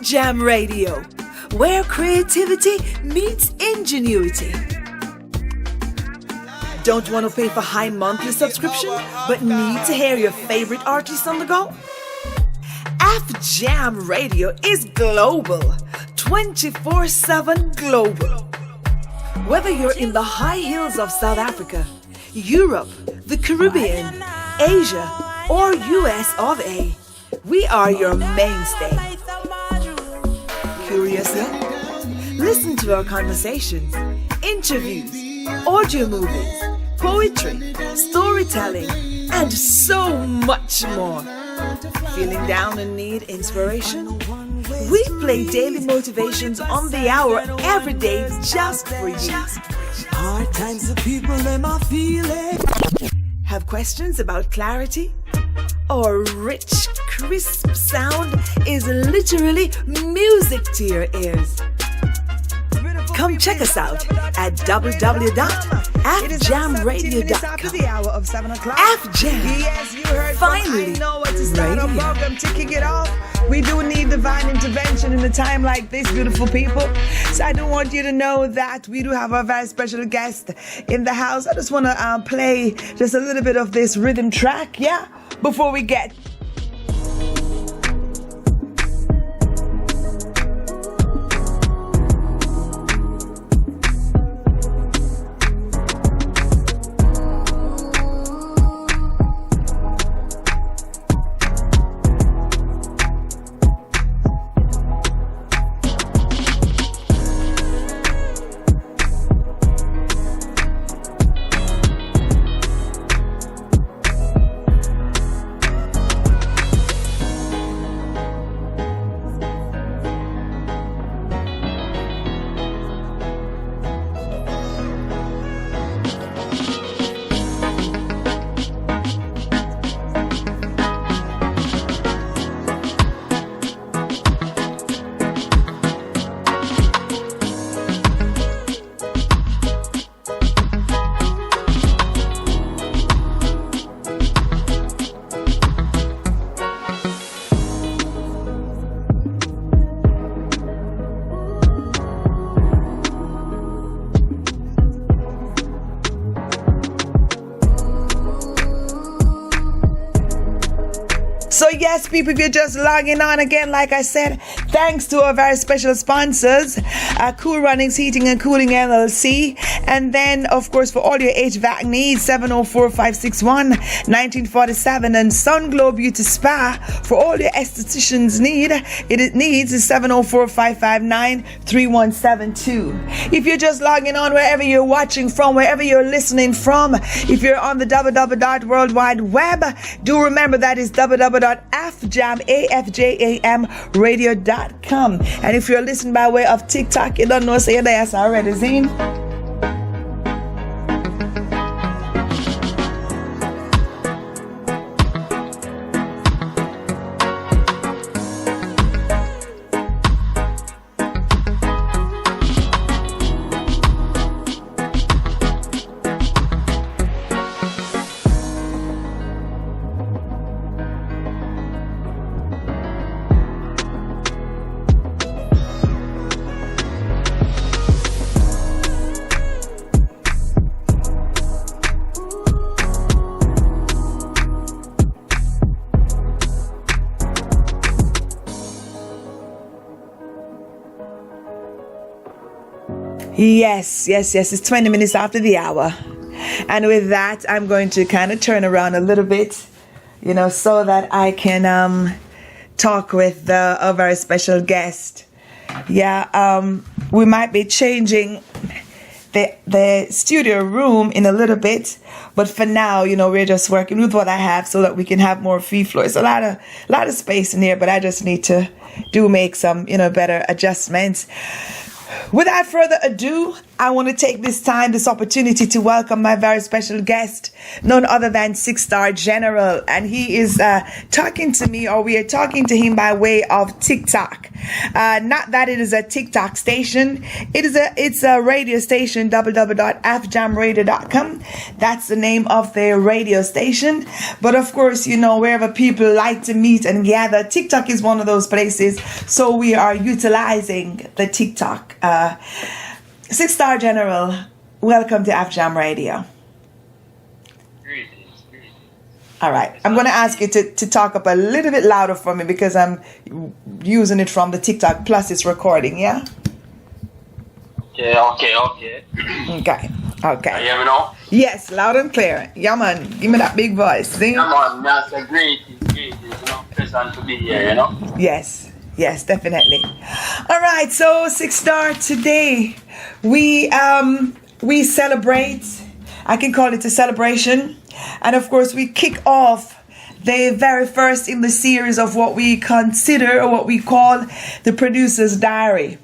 Jam Radio, where creativity meets ingenuity. Don't want to pay for high monthly subscription, but need to hear your favorite artists on the go? Jam Radio is global, 24/7 global. Whether you're in the high hills of South Africa, Europe, the Caribbean, Asia, or US of A, we are your mainstay. Curious yet? Listen to our conversations, interviews, audio movies, poetry, storytelling, and so much more. Feeling down and need inspiration? We play daily motivations on the hour every day just for you. Hard times the people them are feeling. Have questions about clarity? Our rich, crisp sound is literally music to your ears. Come check us out at www.afjamradio.com. Afjam, yes, you heard finally, I know what to start our radio. program to kick it off. We do need divine intervention in a time like this, beautiful people. So I do want you to know that we do have a very special guest in the house. I just want to play just a little bit of this rhythm track, yeah, before we get. So yes, people, if you're just logging on again, like I said, thanks to our very special sponsors, Cool Runnings Heating and Cooling LLC, and then, of course, for all your HVAC needs, 704-561-1947, and Sunglow Beauty Spa, for all your estheticians needs is 704-559-3172. If you're just logging on, wherever you're watching from, wherever you're listening from, if you're on the World Wide Web, do remember that is www.afjamradio.com. And if you're listening by way of TikTok, you don't know, say your that's already seen. Yes. It's 20 minutes after the hour. And with that, I'm going to kind of turn around a little bit, so that I can talk with a very special guest. Yeah, we might be changing the studio room in a little bit, but for now, we're just working with what I have so that we can have more free flow. It's a lot of space in here, but I just need to make some, better adjustments. Without further ado, I want to take this opportunity to welcome my very special guest, none other than Six Star General. And he is talking to me, or we are talking to him by way of TikTok. Not that it is a TikTok station. It's a radio station, www.fjamradio.com. That's the name of their radio station. But of course, wherever people like to meet and gather, TikTok is one of those places. So we are utilizing the TikTok. 6-Star General, welcome to FJam Radio. All right, I'm going to ask you to talk up a little bit louder for me because I'm using it from the TikTok plus it's recording, yeah? Okay. Okay. You hear me now? Yes, loud and clear. Yeah, man, give me that big voice. Sing. Yeah, man, that's a great, pleasant to be here, Yes, definitely. All right, so 6-Star, today we celebrate. I can call it a celebration. And of course, we kick off the very first in the series of what we consider or what we call the Producer's Diary.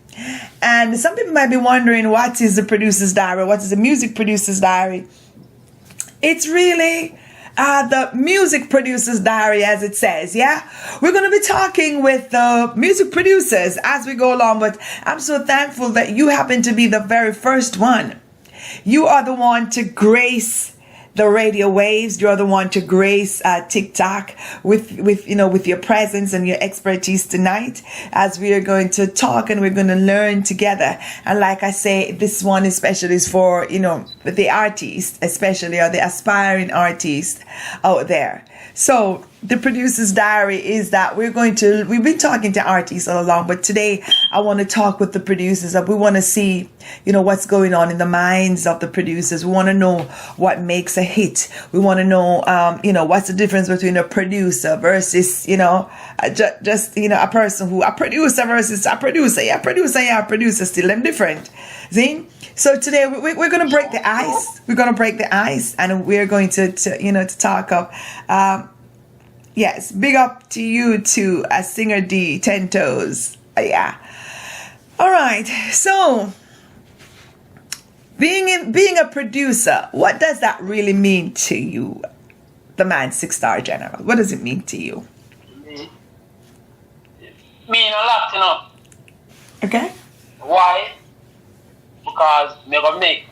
And some people might be wondering, what is the Producer's Diary? What is the Music Producer's Diary? It's really the Music Producer's Diary, as it says, yeah? We're going to be talking with the music producers as we go along, but I'm so thankful that you happen to be the very first one. You are the one to grace the radio waves. You're the one to grace TikTok with your presence and your expertise tonight, as we are going to talk and we're going to learn together. And like I say, this one especially is for the artists, especially, or the aspiring artists out there. So the Producer's Diary is that we've been talking to artists all along, but today I want to talk with the producers. We want to see, what's going on in the minds of the producers. We want to know what makes a hit. We want to know, what's the difference between a producer versus, a person a producer versus a producer. Yeah, producer still them different. See? So today we're going to break the ice. We're going to break the ice, and we're going to talk of, yes, big up to you too, Singer D, 10 Toes. Yeah. All right. So being a producer, what does that really mean to you, the man 6-Star General? What does it mean to you? Mean a lot, Okay. Why? Because me gonna make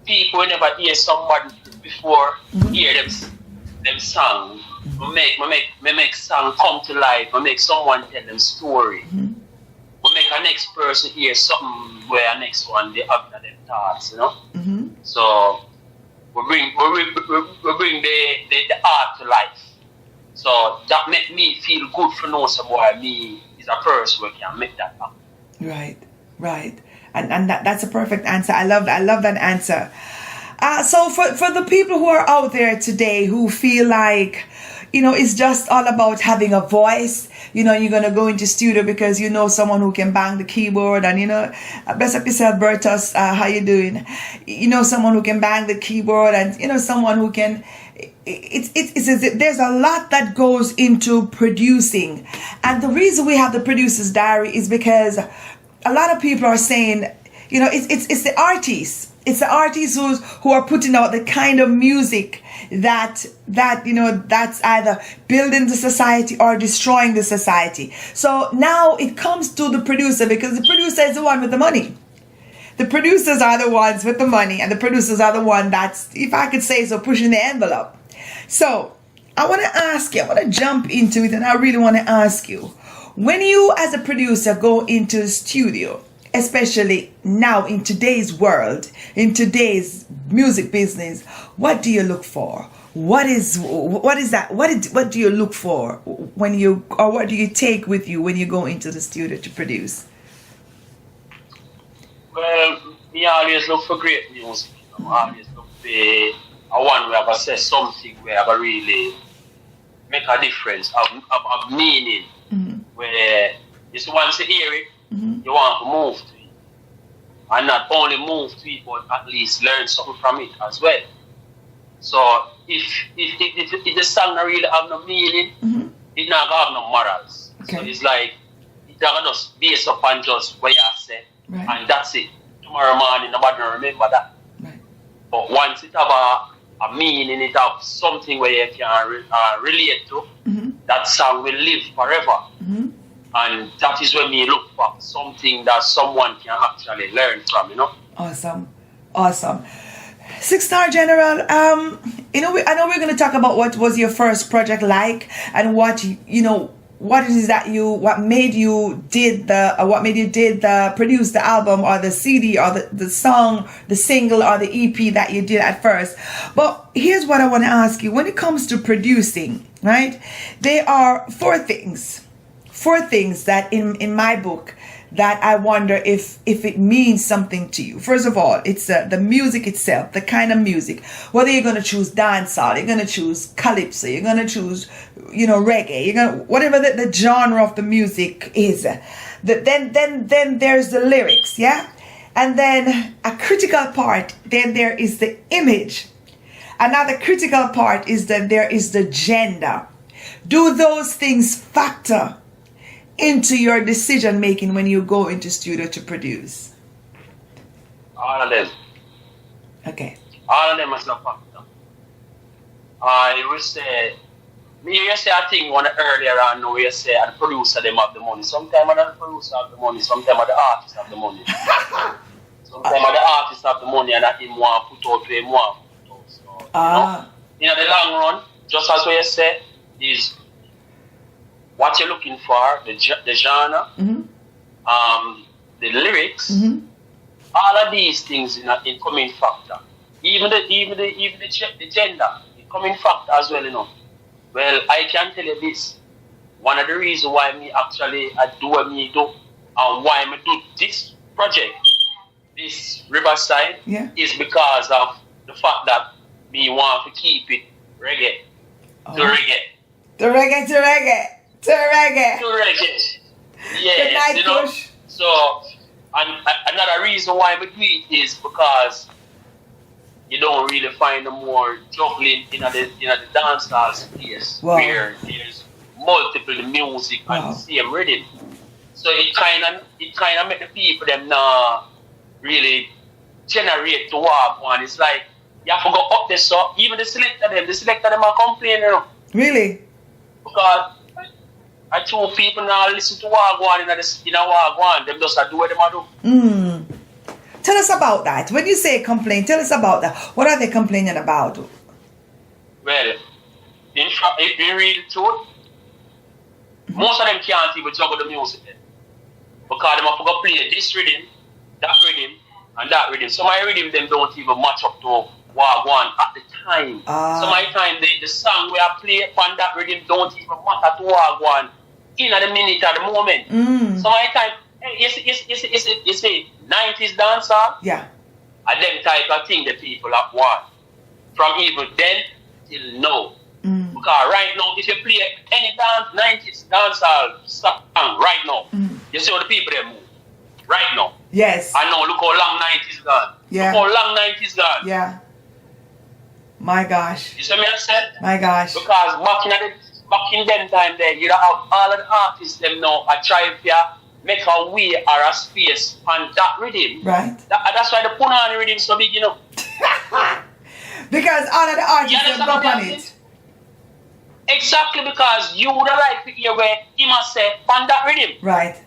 people who never hear somebody before hear them song. Me make song come to life. Me make someone tell them story. Me make a next person hear something where a next one they have them thoughts, So we bring the art to life. So that make me feel good for know somebody me is a person who can make that happen. Right. And that's a perfect answer. I love that answer. So for the people who are out there today who feel like, it's just all about having a voice, you're going to go into studio because someone who can bang the keyboard and, bless up yourself, Bertus, how you doing? Someone who can bang the keyboard and, someone who can, there's a lot that goes into producing. And the reason we have the Producer's Diary is because a lot of people are saying, it's the artists. It's the artists who are putting out the kind of music that's either building the society or destroying the society. So now it comes to the producer, because the producer is the one with the money. The producers are the ones with the money, and the producers are the one that's, if I could say so, pushing the envelope. So I want to ask you, I want to jump into it, and I really want to ask you, when you as a producer go into the studio, especially now in today's world, in today's music business, what do you look for? What is that? What do you look for when what do you take with you when you go into the studio to produce? Well, me always look for great music. I always look for a one where I can say something where I can really make a difference, of meaning. Where you once you hear it, you want to move to it. And not only move to it, but at least learn something from it as well. So if the song not really have no meaning, it not have no morals. Okay. So it's like, it's not just based upon just what you say, and that's it. Tomorrow morning, nobody will remember that. Right. But once it have a meaning, it have something where you can relate to, that song will live forever. And that is when we look for something that someone can actually learn from, you know. Awesome. Six Star General, I know we're going to talk about what was your first project like, and what what it is that what made you produce the album or the CD or the song, the single or the EP that you did at first. But here's what I want to ask you. When it comes to producing, right, there are four things that in my book that I wonder if it means something to you. First of all, it's the music itself, the kind of music. Whether you're going to choose dancehall, you're going to choose calypso, you're going to choose, reggae, whatever the genre of the music is. Then there's the lyrics, yeah? And then a critical part, then there is the image. Another critical part is that there is the gender. Do those things factor into your decision making when you go into studio to produce? All of them. Okay. All of them is a factor. I will say, I think one earlier on, we say the producer them have the money. Sometimes the producer have the money, sometimes the artist have the money. Sometimes the artist have the money and him want to put out where him want to put out. So, in the long run, just as we say, is what you're looking for, the genre, the lyrics, all of these things in coming factor. Even the gender, in coming factor as well, Well, I can tell you this. One of the reasons why I do what I do, and why I do this project, this Riverside, is because of the fact that me want to keep it reggae. To reggae. To reggae. Yes, Push. So, and another reason why I do it is because you don't really find the more juggling in the dancehall space where there's multiple music and the same rhythm. So it kind of make the people them not really generate to walk on. It's like you have to go up there, so even the selector them are complaining. Really? Because I told people now listen to Wagwan in Wagwan, them just do what they do. Tell us about that. When you say complain, tell us about that. What are they complaining about? Well, in fact, if we read the truth, most of them can't even juggle the music then. Because they have to go play this rhythm, that rhythm, and that rhythm. So my rhythm them don't even match up to Wagwan at the time. So my time the song we are play on that rhythm don't even matter to Wagwan in the minute at the moment. So my time, you see 90s dancehall? Yeah. And them type of thing the people have want. From even then till now. Because right now, if you play any 90s dancehall song right now, you see how the people they move. Right now. Yes. I know, look how long 90s gone. Yeah. Look how long 90s gone. Yeah. My gosh. You see me I said? My gosh. Because back in them time there, you have all of the artists them now are trying to make a way or a space on that rhythm. Right. That's why the Punani rhythm is so big, Because all of the artists have up on it. Exactly, because you would have liked to hear where he must say on that rhythm. Right.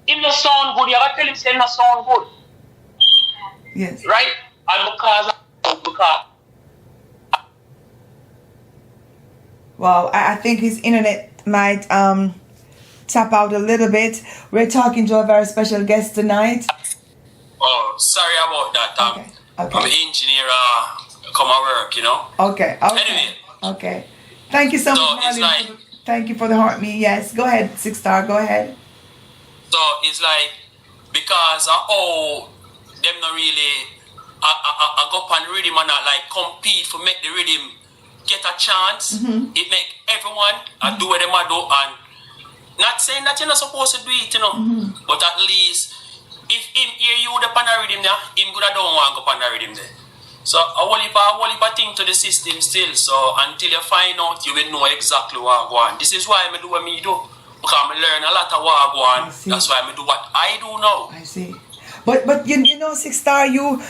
If no sound good, you have to tell him say no sound good. Yes. Right? And because Wow, I think his internet might tap out a little bit. We're talking to a very special guest tonight. Oh, sorry about that. Okay. I'm an engineer, come at work, Okay. Anyway. Okay. Thank you so much, it's like, thank you for the heart me. Yes, go ahead, Six Star, go ahead. So it's like, because them not really I go up on rhythm and not like compete for make the rhythm get a chance. It make everyone do what they do, and not saying that you're not supposed to do it, but at least if him hear you the pan rhythm there, him good don't want to go pan rhythm there. So a whole heap of thing to the system still. So until you find out, you will know exactly what I want. This is why I do what I do. Because I learn a lot of what I want. That's why I do what I do now. I see. But you know, Six Star, you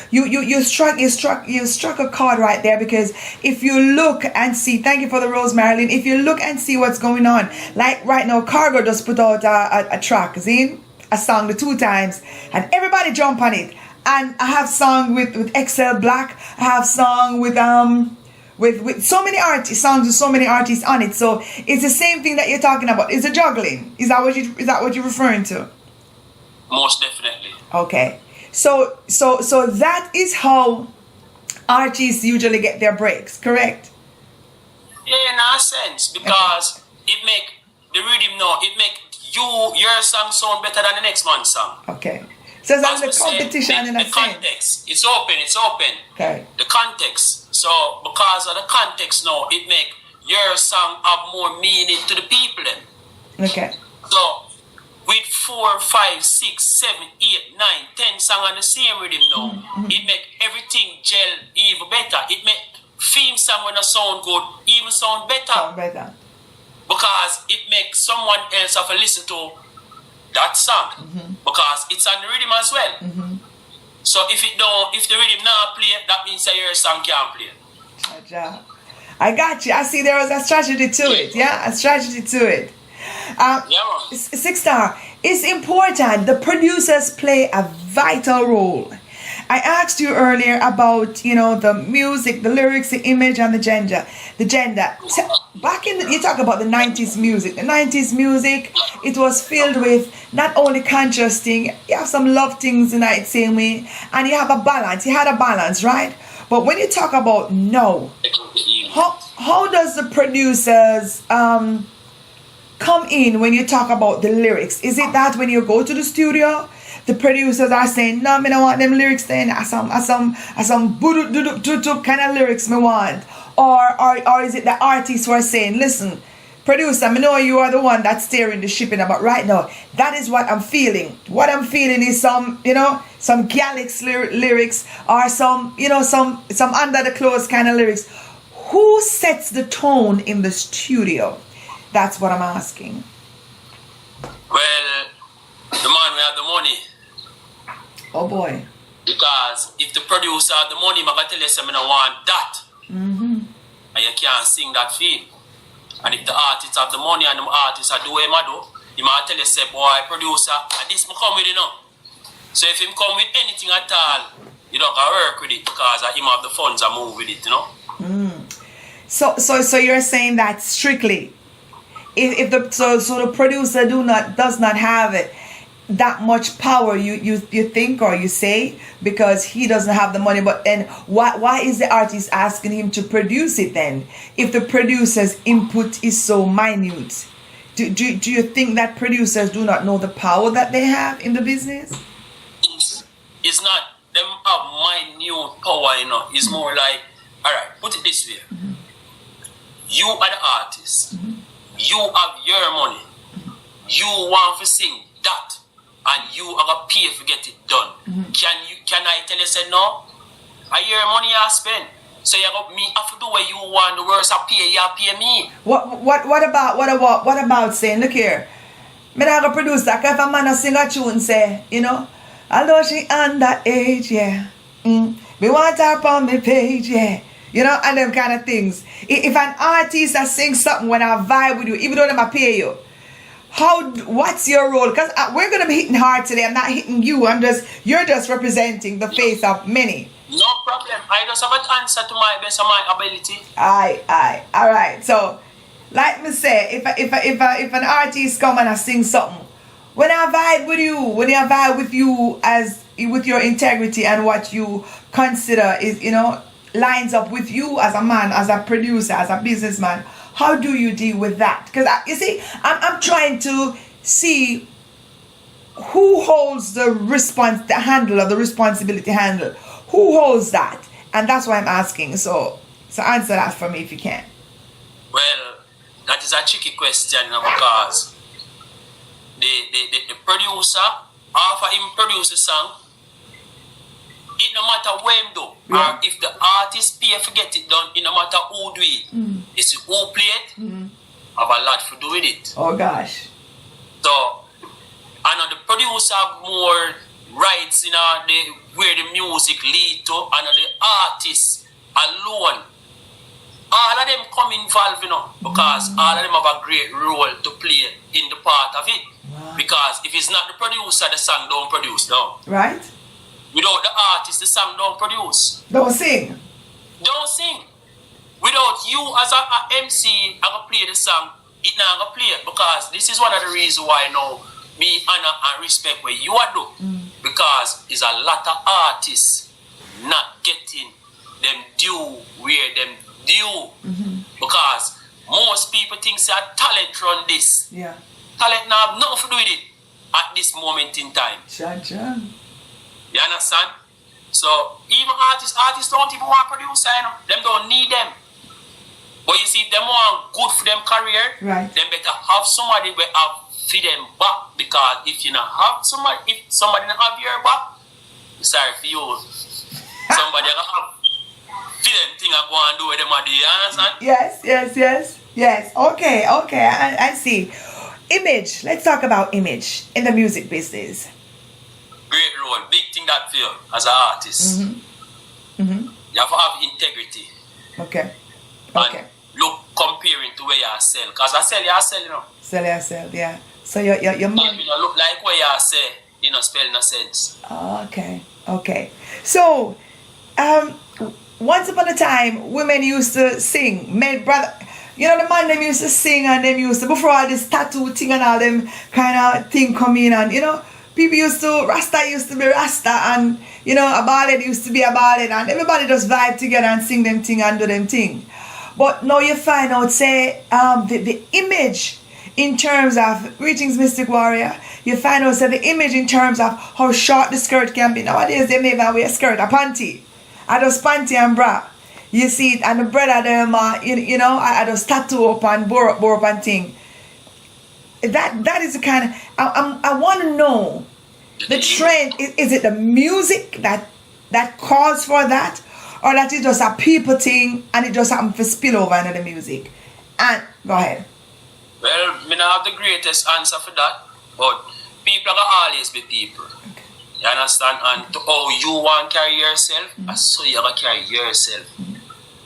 struck a chord right there, because if you look and see, thank you for the rose, Marilyn. If you look and see what's going on, like right now, Cargo just put out a track, see, a song the 2 times, and everybody jump on it. And I have song with XL Black. I have song with so many artists, songs with so many artists on it. So it's the same thing that you're talking about. It's a juggling. Is that what you're referring to? Most definitely. Okay. So that is how artists usually get their breaks, correct? Yeah, in a sense, because it make the rhythm now, it make your song sound better than the next man's song. Okay. So that's the competition in a sense. The context. It's open. Okay. The context. So because of the context now, it make your song have more meaning to the people then. Okay. So with 4, 5, 6, 7, 8, 9, 10 songs on the same rhythm now, it make everything gel even better. It make theme song when a sound good even sound better. Sound better. Because it makes someone else have to listen to that song, because it's on the rhythm as well. So if the rhythm not play, that means that your song can't play. I got you. I see there was a strategy to it. Yeah, a strategy to it. Six Star, it's important. The producers play a vital role. I asked you earlier about, the music, the lyrics, the image, and the gender. Back you talk about the 90s music. The 90s music, it was filled with not only conscious thing, you have some love things in that same way, and you have a balance. You had a balance, right? But when you talk about now, how does the producers come in when you talk about the lyrics? Is it that when you go to the studio, the producers are saying, no, I don't want them lyrics then, some boo-doo-doo-doo kind of lyrics me want? Or is it the artists who are saying, listen, producer, I know you are the one that's steering the ship, but right now, that is what I'm feeling. What I'm feeling is some Galax lyrics, or some under the clothes kind of lyrics. Who sets the tone in the studio? That's what I'm asking. Well, the man will have the money. Oh boy. Because if the producer have the money, I'm going to tell you something, I want that. And you can't sing that feel. And if the artists have the money and the artists are doing what do, he might tell you, say, boy, producer, and this will come with it now. So if him come with anything at all, you don't got to work with it, because him have the funds and move with it, So you're saying that strictly, if the producer does not have it, that much power, you think, or you say, because he doesn't have the money. But then why is the artist asking him to produce it then, if the producer's input is so minute? Do you think that producers do not know the power that they have in the business? It's not them have minute power, It's more like, all right, put it this way. You are the artist. You have your money. You want to sing that, and you are gonna pay to get it done. Can I tell you, say no? I hear money I spend. So you got me have to do what you want. The worst I pay, you pay me. What about saying, look here, me not gonna produce that. If a man sing a tune, say, although she underage, yeah. Me want her on the page, yeah. And them kind of things. If an artist sings something when I vibe with you, even though I pay you, what's your role? Because we're going to be hitting hard today. I'm not hitting you. You're just representing the face of many. No problem. I just have an answer to my best of my ability. Aye. All right. So, like me say, if an artist come and I sing something, when I vibe with you as with your integrity and what you consider is, lines up with you as a man, as a producer, as a businessman, how do you deal with that? Because you see, I'm trying to see who holds the responsibility handle. Who holds that? And that's why I'm asking. So answer that for me if you can. Well, that is a tricky question, because the producer, after him produce a song, it no matter where him do, or if the artist pay to get it done, it no matter who do it. It's who play it, have a lot to do with it. Oh gosh. So, I know the producer have more rights, where the music lead to, and the artists alone. All of them come involved, because all of them have a great role to play in the part of it. Wow. Because if it's not the producer, the song don't produce, no. Right? Without the artist, the song don't produce. Don't sing. Don't sing. Without you as a MC, I can play the song, it not gonna play it, because this is one of the reasons why now me honor and respect what you are doing. Because it's a lot of artists not getting them due where them due. Because most people think that talent run this. Yeah. Talent now have nothing to do with it at this moment in time. Chan. You understand? So even artists don't even want producer, Them don't need them. But you see, if them want good for them career, right, them better have somebody who have for them back. Because if you not have somebody, if somebody not have your back, sorry for you. Somebody gonna have for them thing I go and do with them at the, you understand? Yes. Okay. I see. Image. Let's talk about image in the music business. Great role, big thing that feel as an artist. You have to have integrity. Okay. And look, comparing to where you sell. Because I sell, Sell, yeah. So your man. You look like where you sell, spell no sense. Okay. So, once upon a time, women used to sing. Men, brother, the man them used to sing, and them used to, before all this tattoo thing and all them kind of thing come in, and people Rasta used to be Rasta, and a ballad used to be a ballad, and everybody just vibe together and sing them thing and do them thing. But now you find out, say, the image in terms of, greetings Mystic Warrior, you find out, say, the image in terms of how short the skirt can be. Nowadays they may even wear a skirt, a panty. I just panty and bra. You see it, and the brother them, I just tattoo up and bore up and thing. That is the kind of, I want to know the trend. Is it the music that calls for that, or that is just a people thing and it just happens to spill over into the music? And go ahead. Well, me not have the greatest answer for that, but people are gonna always be people. Okay. You understand? And to how you want to carry yourself, so you gotta carry yourself.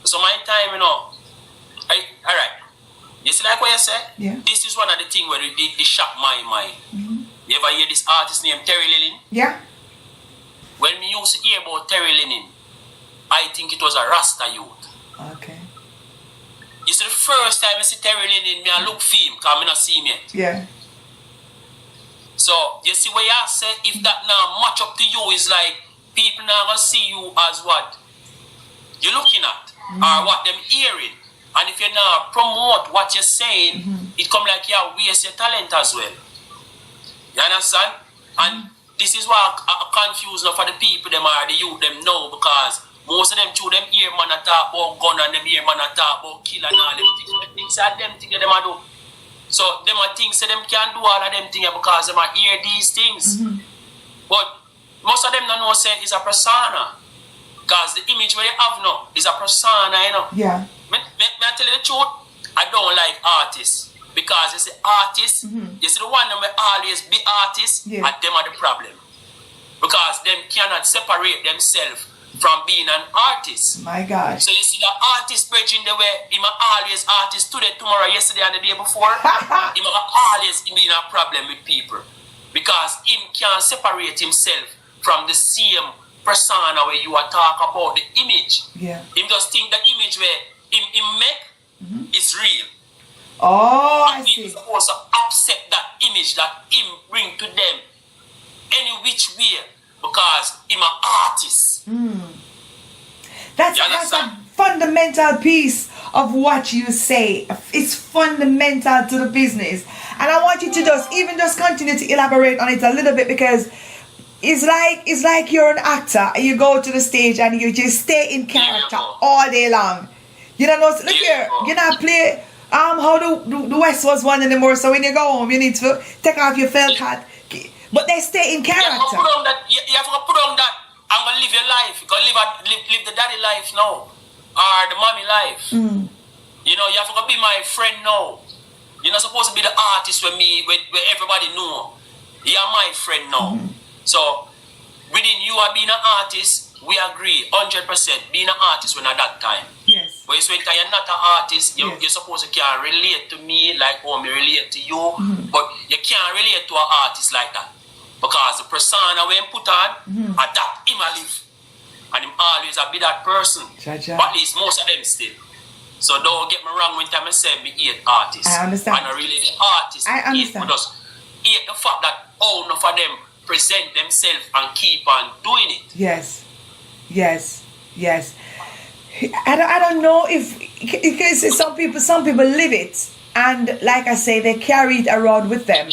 So my time, alright. You see like what you said? Yeah. This is one of the things where it shocked my mind. You ever hear this artist named Terry Linen? Yeah. When me used to hear about Terry Linen, I think it was a Rasta youth. Okay. You see the first time I see Terry Linen, me I look for him, because I not see him yet. Yeah. So you see what you say, if that now match up to you, is like people now gonna see you as what you're looking at, or what them hearing. And if you now promote what you're saying, it come like you waste your talent as well. You understand? And this is why I confuse now for the people, them are the youth, them know, because most of them too, them hear man a talk about gun, and them hear man a talk about kill and all them things. Them things are them things them a do. So them a think say them can do all of them things because them a hear these things. But most of them don't know say it's a persona. Because the image where you have now is a persona, Yeah. May I tell you the truth? I don't like artists. Because you see artists, you see the one that will always be artists, and them are the problem. Because them cannot separate themselves from being an artist. My God. So you see the artist bridging the way him always artist today, tomorrow, yesterday, and the day before. Him always be in a problem with people. Because him can't separate himself from the same persona where you are talking about the image. Yeah. Him just think the image where him make is real. Oh, I and see. he's supposed to accept that image that him bring to them any which way because him an artist. That's a fundamental piece of what you say. It's fundamental to the business. And I want you to just continue to elaborate on it a little bit, because it's like you're an actor. You go to the stage and you just stay in character all day long. You don't know, look here, you not play how the West was one anymore, so when you go home you need to take off your felt hat. But they stay in character. You have to put on that I'm gonna live your life. You gotta live the daddy life now. Or the mommy life. You know, you have to be my friend now. You're not supposed to be the artist where everybody know. You're my friend now. So within you are being an artist, we agree 100% being an artist when at that time. Yes. But it's when you're not an artist, you're supposed to can relate to me like how me relate to you, but you can't relate to an artist like that. Because the persona when put on, that him a live. And him always a be that person. Cha-cha. But at least most of them still. So don't get me wrong when time I say me hate artists. I understand. And not really the artists. I understand. Hate, just hate the fact that all enough of them present themselves and keep on doing it. Yes. I don't know if because some people live it, and like I say, they carry it around with them,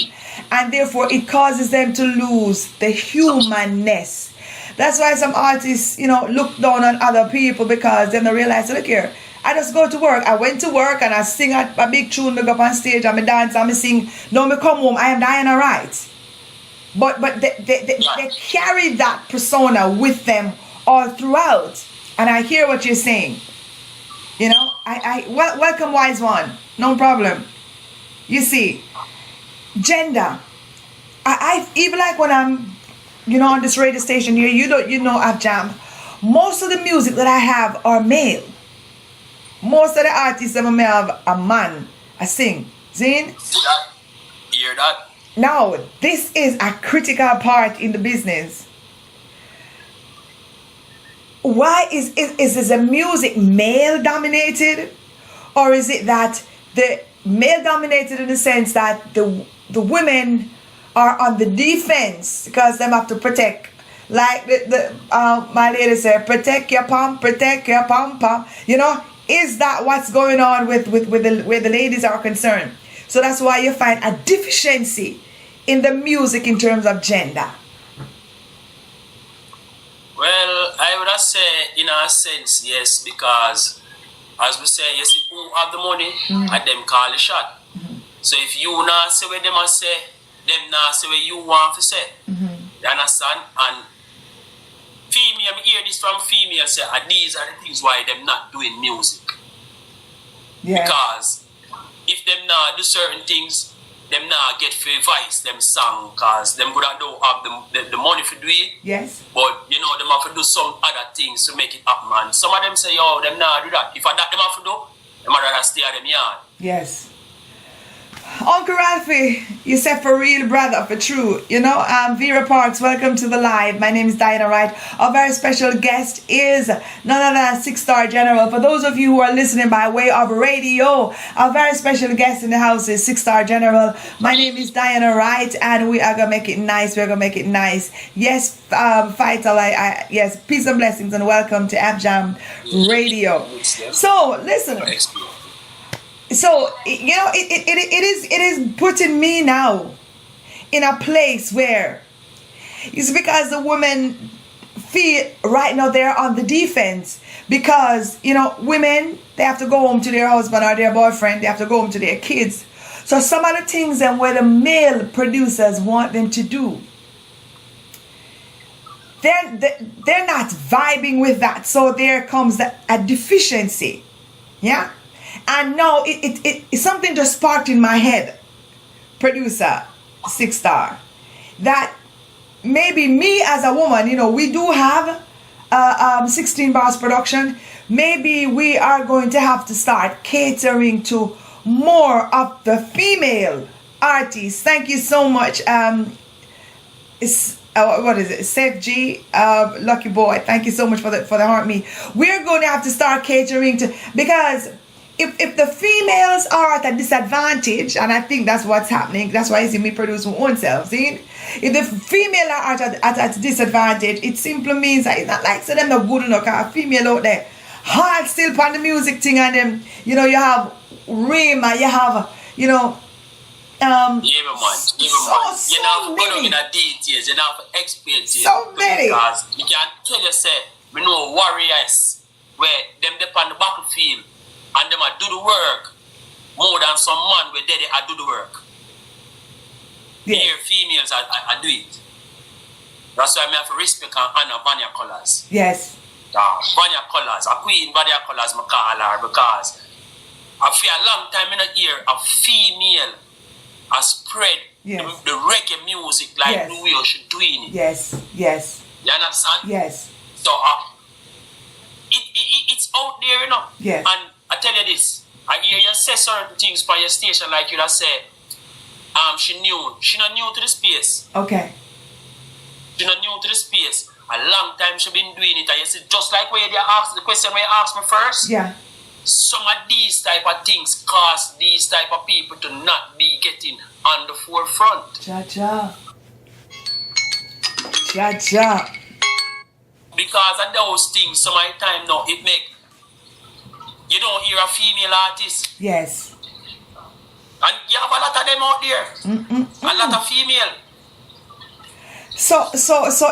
and therefore it causes them to lose the humanness. That's why some artists, look down on other people because then they realize, look here, I just go to work. I went to work and I sing a big tune, me go up on stage and me dance and me sing. Now me come home, I am Diana Wright. But they carry that persona with them all throughout. And I hear what you're saying. Welcome, wise one. No problem. You see, gender. I even like when I'm, on this radio station here, I've jammed. Most of the music that I have are male. Most of the artists that I may have a man, I sing. Zine? Hear that? Now, this is a critical part in the business. Why is the music male dominated, or is it that the male dominated in the sense that the women are on the defense because they have to protect, like my lady said, protect your pom pom. Is that what's going on with where the ladies are concerned? So that's why you find a deficiency in the music in terms of gender. Well, I would have said, in a sense, yes, because as we say, you see, who have the money, and them call the shot. So if you not say what them a say, them not say what you want to say. You understand? And female, I hear this from females say, these are the things why them not doing music. Yeah. Because if them not do certain things, them not get for advice, them song, because them would don't have the money to do it. Yes. But, them have to do some other things to make it happen, man. Some of them say, them not do that. If I that them have to do, them rather stay at them yard. Yes. Uncle Ralphie, you said for real, brother, for true. Vera Parks, welcome to the live. My name is Diana Wright. Our very special guest is none other than 6-star General. For those of you who are listening by way of radio, our very special guest in the house is 6-star General. My name is Diana Wright, and we are going to make it nice. We're going to make it nice. Yes, Vital, yes, peace and blessings, and welcome to AppJam Radio. So, listen. So, it is putting me now in a place where it's because the women feel right now they're on the defense because, women, they have to go home to their husband or their boyfriend, they have to go home to their kids. So some of the things that where the male producers want them to do, they're not vibing with that. So there comes a deficiency. Yeah? And now it's something just sparked in my head, producer 6-star, that maybe me as a woman, we do have 16 bars production. Maybe we are going to have to start catering to more of the female artists. Thank you so much. What is it? Safe G, Lucky Boy. Thank you so much for the heart me. We're going to have to start catering to, because if the females are at a disadvantage, and I think that's what's happening, that's why you see me produce my own self, see? If the female are at a disadvantage, it simply means that it's not like so them not good enough, because a female out there hard still on the music thing, and them, you have Rima, you have, even man. So you know, many. in a details, you know, explain to you. So many. Because you can tell you, say, we know warriors where them on the battlefield and them do the work more than some man where they do the work. Yes. Here, females are do it. That's why I have to respect and honor Vanya Colors. Yes. Vanya Colors, a queen Vanya Colors, I call her, because I feel a long time in a year a female has spread Yes. the reggae music like Yes. the way she doing it. Yes, yes, You understand? Yes. So it's out there, you know. Yes. And I tell you this, I hear you say certain things by your station, like you just said. She not new to the space. Okay. She not new to the space. A long time she been doing it. And you see, just like where you asked the question where you asked me first. Yeah. Some of these type of things cause these type of people to not be getting on the forefront. Cha-cha. Cha-cha. Because of those things, some of the time now, it make, you don't hear a female artist. Yes. And you have a lot of them out there. A lot of female. So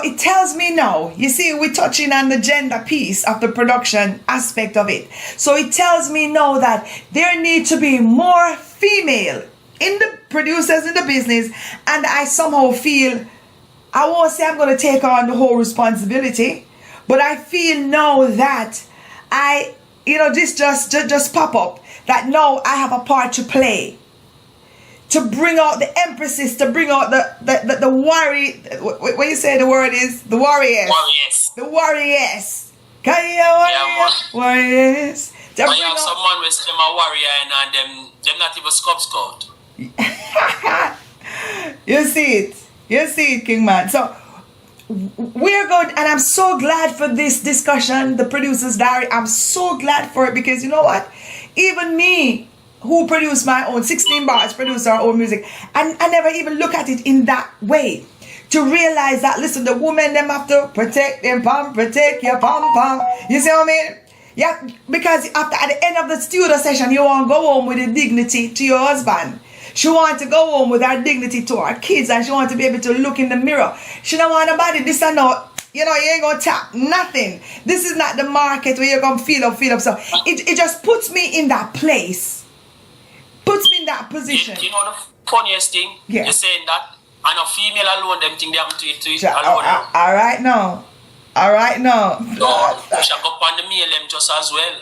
it tells me now, you see, we're touching on the gender piece of the production aspect of it. So it tells me now that there need to be more female in the producers in the business. And I somehow feel, I won't say I'm going to take on the whole responsibility, but I feel now that this just pop up, that now I have a part to play. To bring out the empresses, to bring out the warrior. What you say the word is? The warriors. Warriors. The warriors. Warriors. To bring out someone with them a warrior and them not even Scout. You see it, King Man. So we're going, and I'm so glad for this discussion, the producer's diary. I'm so glad for it, because you know what? Even me, who produced my own 16 bars, produce our own music, and I never even look at it in that way. To realize that, listen, the women, them have to protect them pom, protect your pom pom. You see what I mean? Yeah, because at the end of the studio session, you want to go home with the dignity to your husband. She want to go home with her dignity to her kids, and she want to be able to look in the mirror. She don't want nobody, this and not. You know, you ain't gonna tap nothing. This is not the market where you're gonna feel up. So it just puts me in that place. Puts me in that position. You know the funniest thing? Yeah. You're saying that, and a female alone, them think they happen to it All alone. right now. So, we shall go on the male them just as well.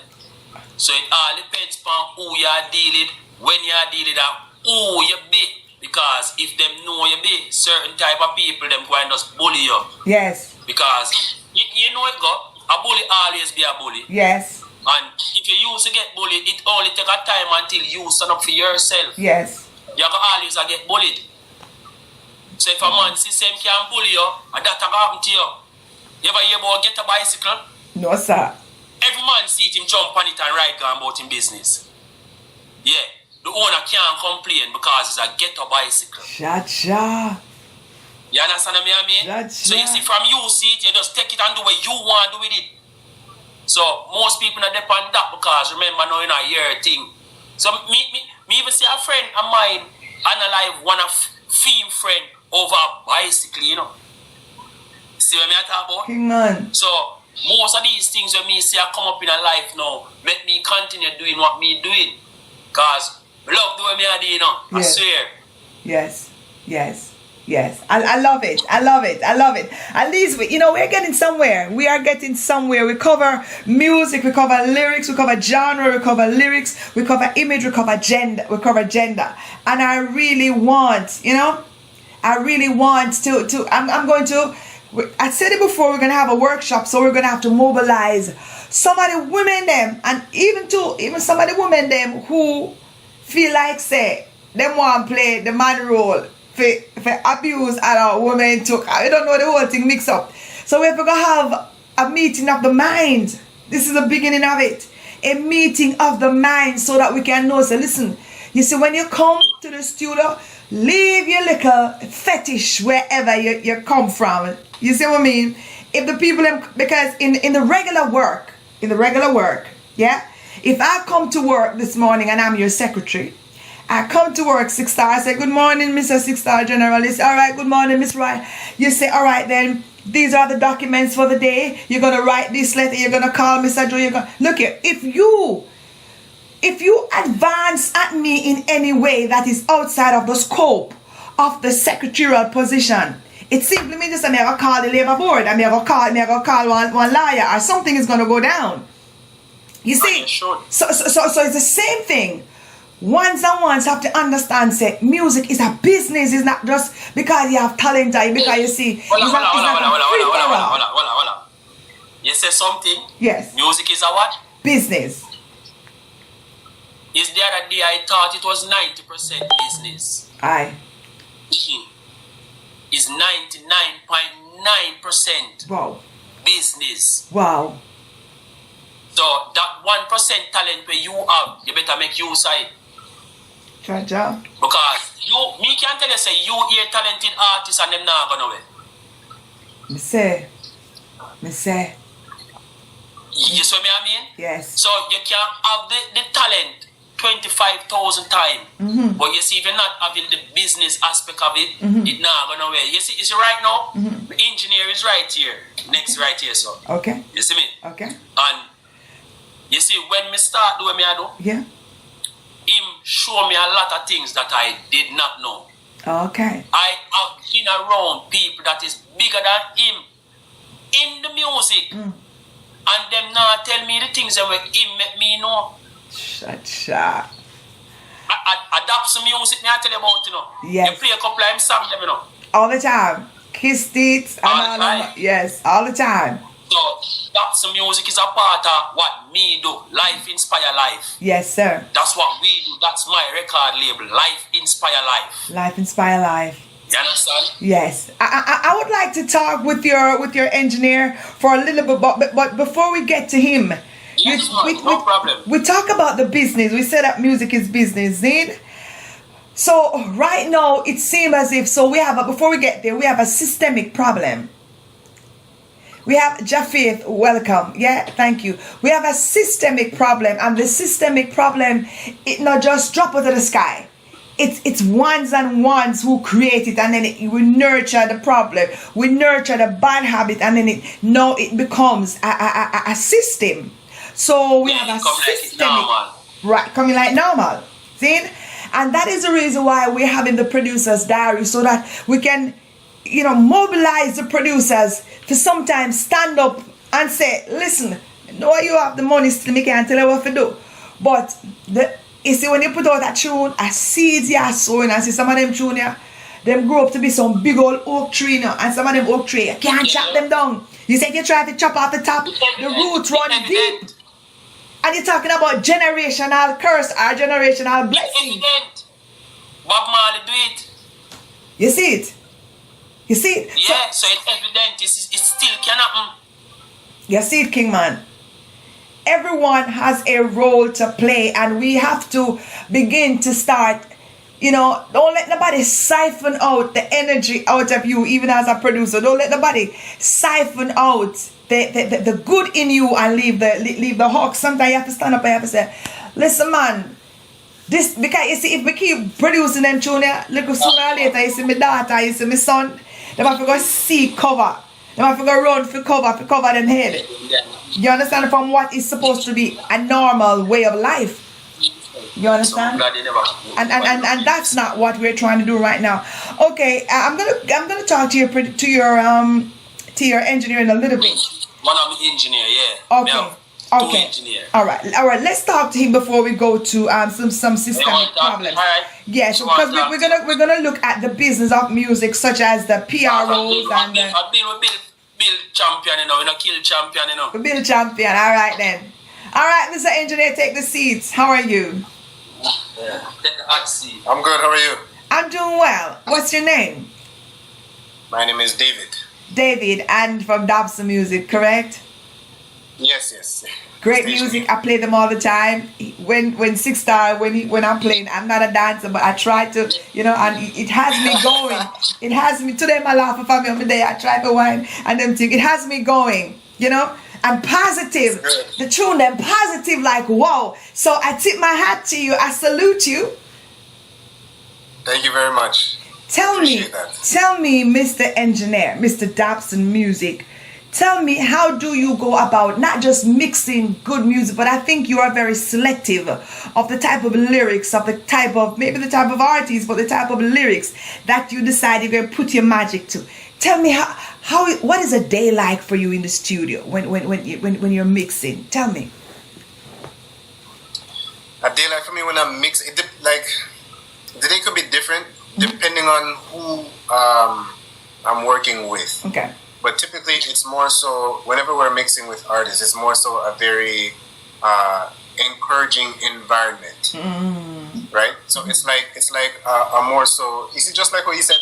So it all depends on who you are dealing, when you are dealing, and who you be. Because if them know you be, certain type of people, them go and just bully you. Yes. Because, you know it go, a bully always be a bully. Yes. And if you used to get bullied, it only take a time until you stand up for yourself. Yes. You can always get bullied. So if a man system can bully you, and that can happen to you. You ever hear about get a bicycle? No, sir. Every man see him jump on it and ride going about in business. Yeah. The owner can't complain because it's a get a bicycle. Cha-cha. You understand what I mean? Cha-cha. So you see, from you see it, you just take it and do what you want to do with it. So most people not depend on that, because remember now you know your thing. So me even see a friend of mine analyze one of female friend over a bicycle, you know. See what I talk about? King Man. So most of these things when me see I come up in a life now, make me continue doing what me doing. Cause love doing me I do, you know. I swear. Yes. I love it. At least we're getting somewhere. We are getting somewhere. We cover music, we cover lyrics, we cover genre, we cover lyrics, we cover image, we cover gender. And I really want to I'm going to, I said it before, we're going to have a workshop, so we're going to have to mobilize some of the women them, and even some of the women them who feel like say them want to play the man role for abuse and a woman took. I don't know, the whole thing mix up. So we're going to have a meeting of the mind. This is the beginning of it. A meeting of the mind, so that we can know. So listen, you see, when you come to the studio, leave your little fetish wherever you come from. You see what I mean? If the people, because in the regular work, yeah, if I come to work this morning and I'm your secretary, I come to work 6 star, I say, good morning, Mr. 6-star Generalist. All right, good morning, Miss Wright. You say, all right, then, these are the documents for the day. You're going to write this letter. You're going to call Mr. Joe. Look here, if you advance at me in any way that is outside of the scope of the secretarial position, it simply means just I'm going to call the labor board. I'm going to call one lawyer, or something is going to go down. You see? Sure. So it's the same thing. ones and ones have to understand, say, music is a business. It's not just because you have talent or because you see. Hold on. You say something? Yes. Music is a what? Business. Is the other day I thought it was 90% business. Aye. Is 99.9% Wow. business. Wow. So that 1% talent where you have, you better make use of it. Cha-cha. Because me can tell you, say, you hear talented artists and them not gonna away. Me say. You see what I mean? Yes. So you can have the talent 25,000 times. But you see, if you're not having the business aspect of it, it not gonna away. You see right now, the engineer is right here. Next right here, so. Okay. You see me? Okay. And you see, when me start doing me I do, Yeah. him show me a lot of things that I did not know. Okay. I have been around people that is bigger than him in the music. And them now tell me the things that him make me know. Cha-cha. Adapt some music, me I tell you about, you know. Yes. You play a couple of him songs, you know. All the time. Kiss it and All all the time. of yes, all the time. So that some music is a part of what me do. Life inspire life. Yes, sir. That's what we do. That's my record label. Life inspire life. Life inspire life. You understand? Yes, I would like to talk with your engineer for a little bit, but before we get to him, Yes, no problem. We talk about the business. We said that music is business, then. So right now it seems as if before we get there, we have a systemic problem. We have Japheth, welcome. Yeah, thank you. We have a systemic problem, and the systemic problem, it not just drop out of the sky. It's ones and ones who create it, and then we nurture the problem. We nurture the bad habit, and then it becomes a system. So we have a systemic, right, coming like normal. See? And that is the reason why we're having the producer's diary, so that we can, mobilize the producers to sometimes stand up and say, listen, know you have the money still, me can't tell you what to do. But you see, when you put out a tune, a seeds you are sowing, and see some of them tune here, them grow up to be some big old oak tree now, and some of them oak tree, you can't chop them down. You say you try to chop off the top, the roots run deep. And you're talking about generational curse or generational blessing. Bob Marley do it. You see it? You see it? Yeah, so it's evident. It still can happen. You see it, King Man? Everyone has a role to play, and we have to begin to start, don't let nobody siphon out the energy out of you, even as a producer. Don't let nobody siphon out the good in you and leave the hawk. Sometimes you have to stand up and you have to say, listen, man, this, because you see, if we keep producing them tune, look, sooner or later, you see my daughter, you see my son, they have to go see cover. They have to go run for cover them head. You understand? From what is supposed to be a normal way of life. You understand? And that's not what we're trying to do right now. Okay, I'm gonna talk to your engineer in a little bit. One of the engineer, yeah. Okay. All right. Let's talk to him before we go to some systemic problems. Yes, because we're gonna look at the business of music, such as the PROs and. I've been with Bill Champion, Kill Champion, Bill Champion. All right then. All right, Mr. Engineer, take the seats. How are you? Yeah, take the hot seat. I'm good. How are you? I'm doing well. What's your name? My name is David. David, and from Dobson Music, correct? Yes. Great music. I play them all the time. When Six Star, when I'm playing, I'm not a dancer, but I try to, and it has me going. It has me. Today my laugh for me on the day. I try to whine and them thing. It has me going. I'm positive. The tune, them positive, like wow. So I tip my hat to you. I salute you. Thank you very much. Tell me, Mr. Engineer, Mr. Dobson Music, tell me, how do you go about not just mixing good music, but I think you are very selective of the type of lyrics, of the type of, maybe the type of artists, but the type of lyrics that you decide you're going to put your magic to. Tell me what is a day like for you in the studio when you're mixing? Tell me. A day like for me when I'm mixing, depending on who I'm working with. Okay. But typically, it's more so whenever we're mixing with artists, it's more so a very encouraging environment, right? So it's like a more so. You see, just like what you said,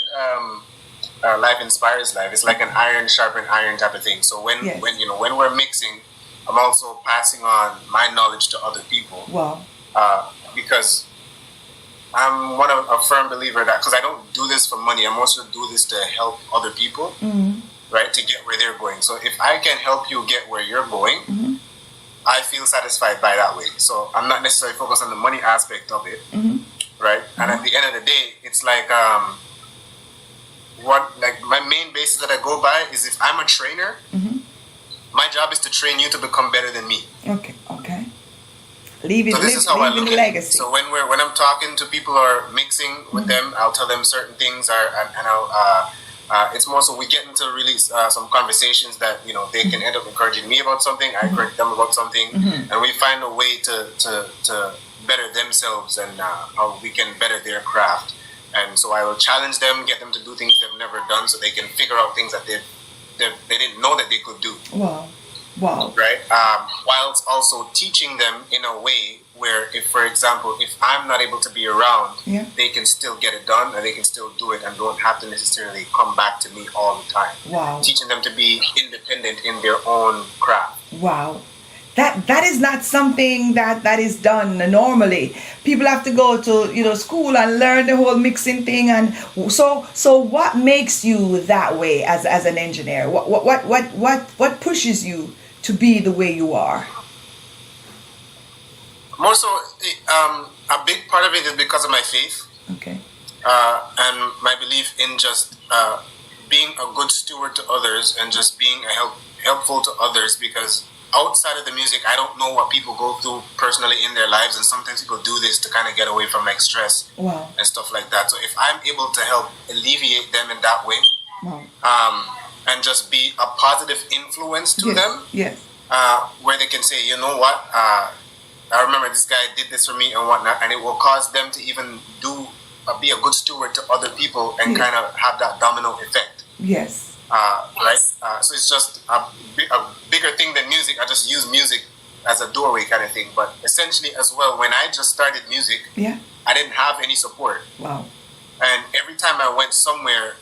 life inspires life. It's like an iron sharpen iron type of thing. So when we're mixing, I'm also passing on my knowledge to other people. Wow. Because I'm a firm believer that because I don't do this for money, I'm also do this to help other people. Right, to get where they're going. So if I can help you get where you're going, I feel satisfied by that way. So I'm not necessarily focused on the money aspect of it, right? And at the end of the day, it's like my main basis that I go by is if I'm a trainer, my job is to train you to become better than me. Okay. Leaving legacy. legacy. So when I'm talking to people who are mixing with them, I'll tell them certain things, and I'll. It's more so we get into really some conversations that they can end up encouraging me about something, I encourage them about something, and we find a way to better themselves and how we can better their craft. And so I will challenge them, get them to do things they've never done, so they can figure out things that they didn't know that they could do. Wow. Right. Whilst also teaching them in a way where, if, for example, if I'm not able to be around, they can still get it done and they can still do it and don't have to necessarily come back to me all the time. Wow. Teaching them to be independent in their own craft. Wow. That is not something that is done normally. People have to go to school and learn the whole mixing thing. And so what makes you that way as an engineer? What pushes you to be the way you are? More so, a big part of it is because of my faith. Okay. And my belief in just being a good steward to others and just being helpful to others, because outside of the music, I don't know what people go through personally in their lives, and sometimes people do this to kind of get away from like stress and stuff like that. So if I'm able to help alleviate them in that way, and just be a positive influence to them, where they can say, you know what, I remember this guy did this for me and whatnot, and it will cause them to even be a good steward to other people and kind of have that domino effect. Yes. Right? So it's just a bigger thing than music. I just use music as a doorway kind of thing. But essentially as well, when I just started music, I didn't have any support. Wow. And every time I went somewhere,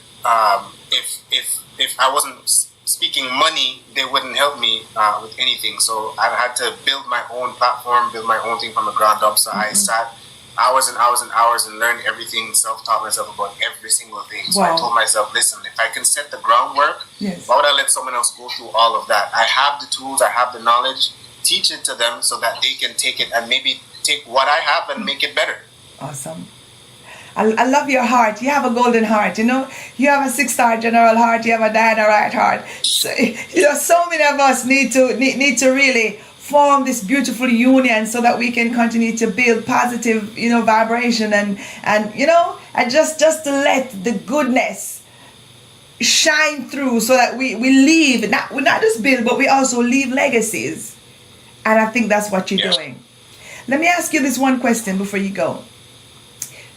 if I wasn't speaking money, they wouldn't help me with anything. So I had to build my own platform, build my own thing from the ground up. So I sat hours and hours and hours and learned everything, self-taught myself about every single thing. So I told myself, listen, if I can set the groundwork, why would I let someone else go through all of that? I have the tools, I have the knowledge, teach it to them so that they can take it and maybe take what I have and make it better. Awesome. I love your heart. You have a golden heart, You have a 6-star general heart. You have a Diana heart. So, so many of us need to really form this beautiful union so that we can continue to build positive, vibration and just to let the goodness shine through so that we leave, we not just build, but we also leave legacies. And I think that's what you're doing. Let me ask you this one question before you go.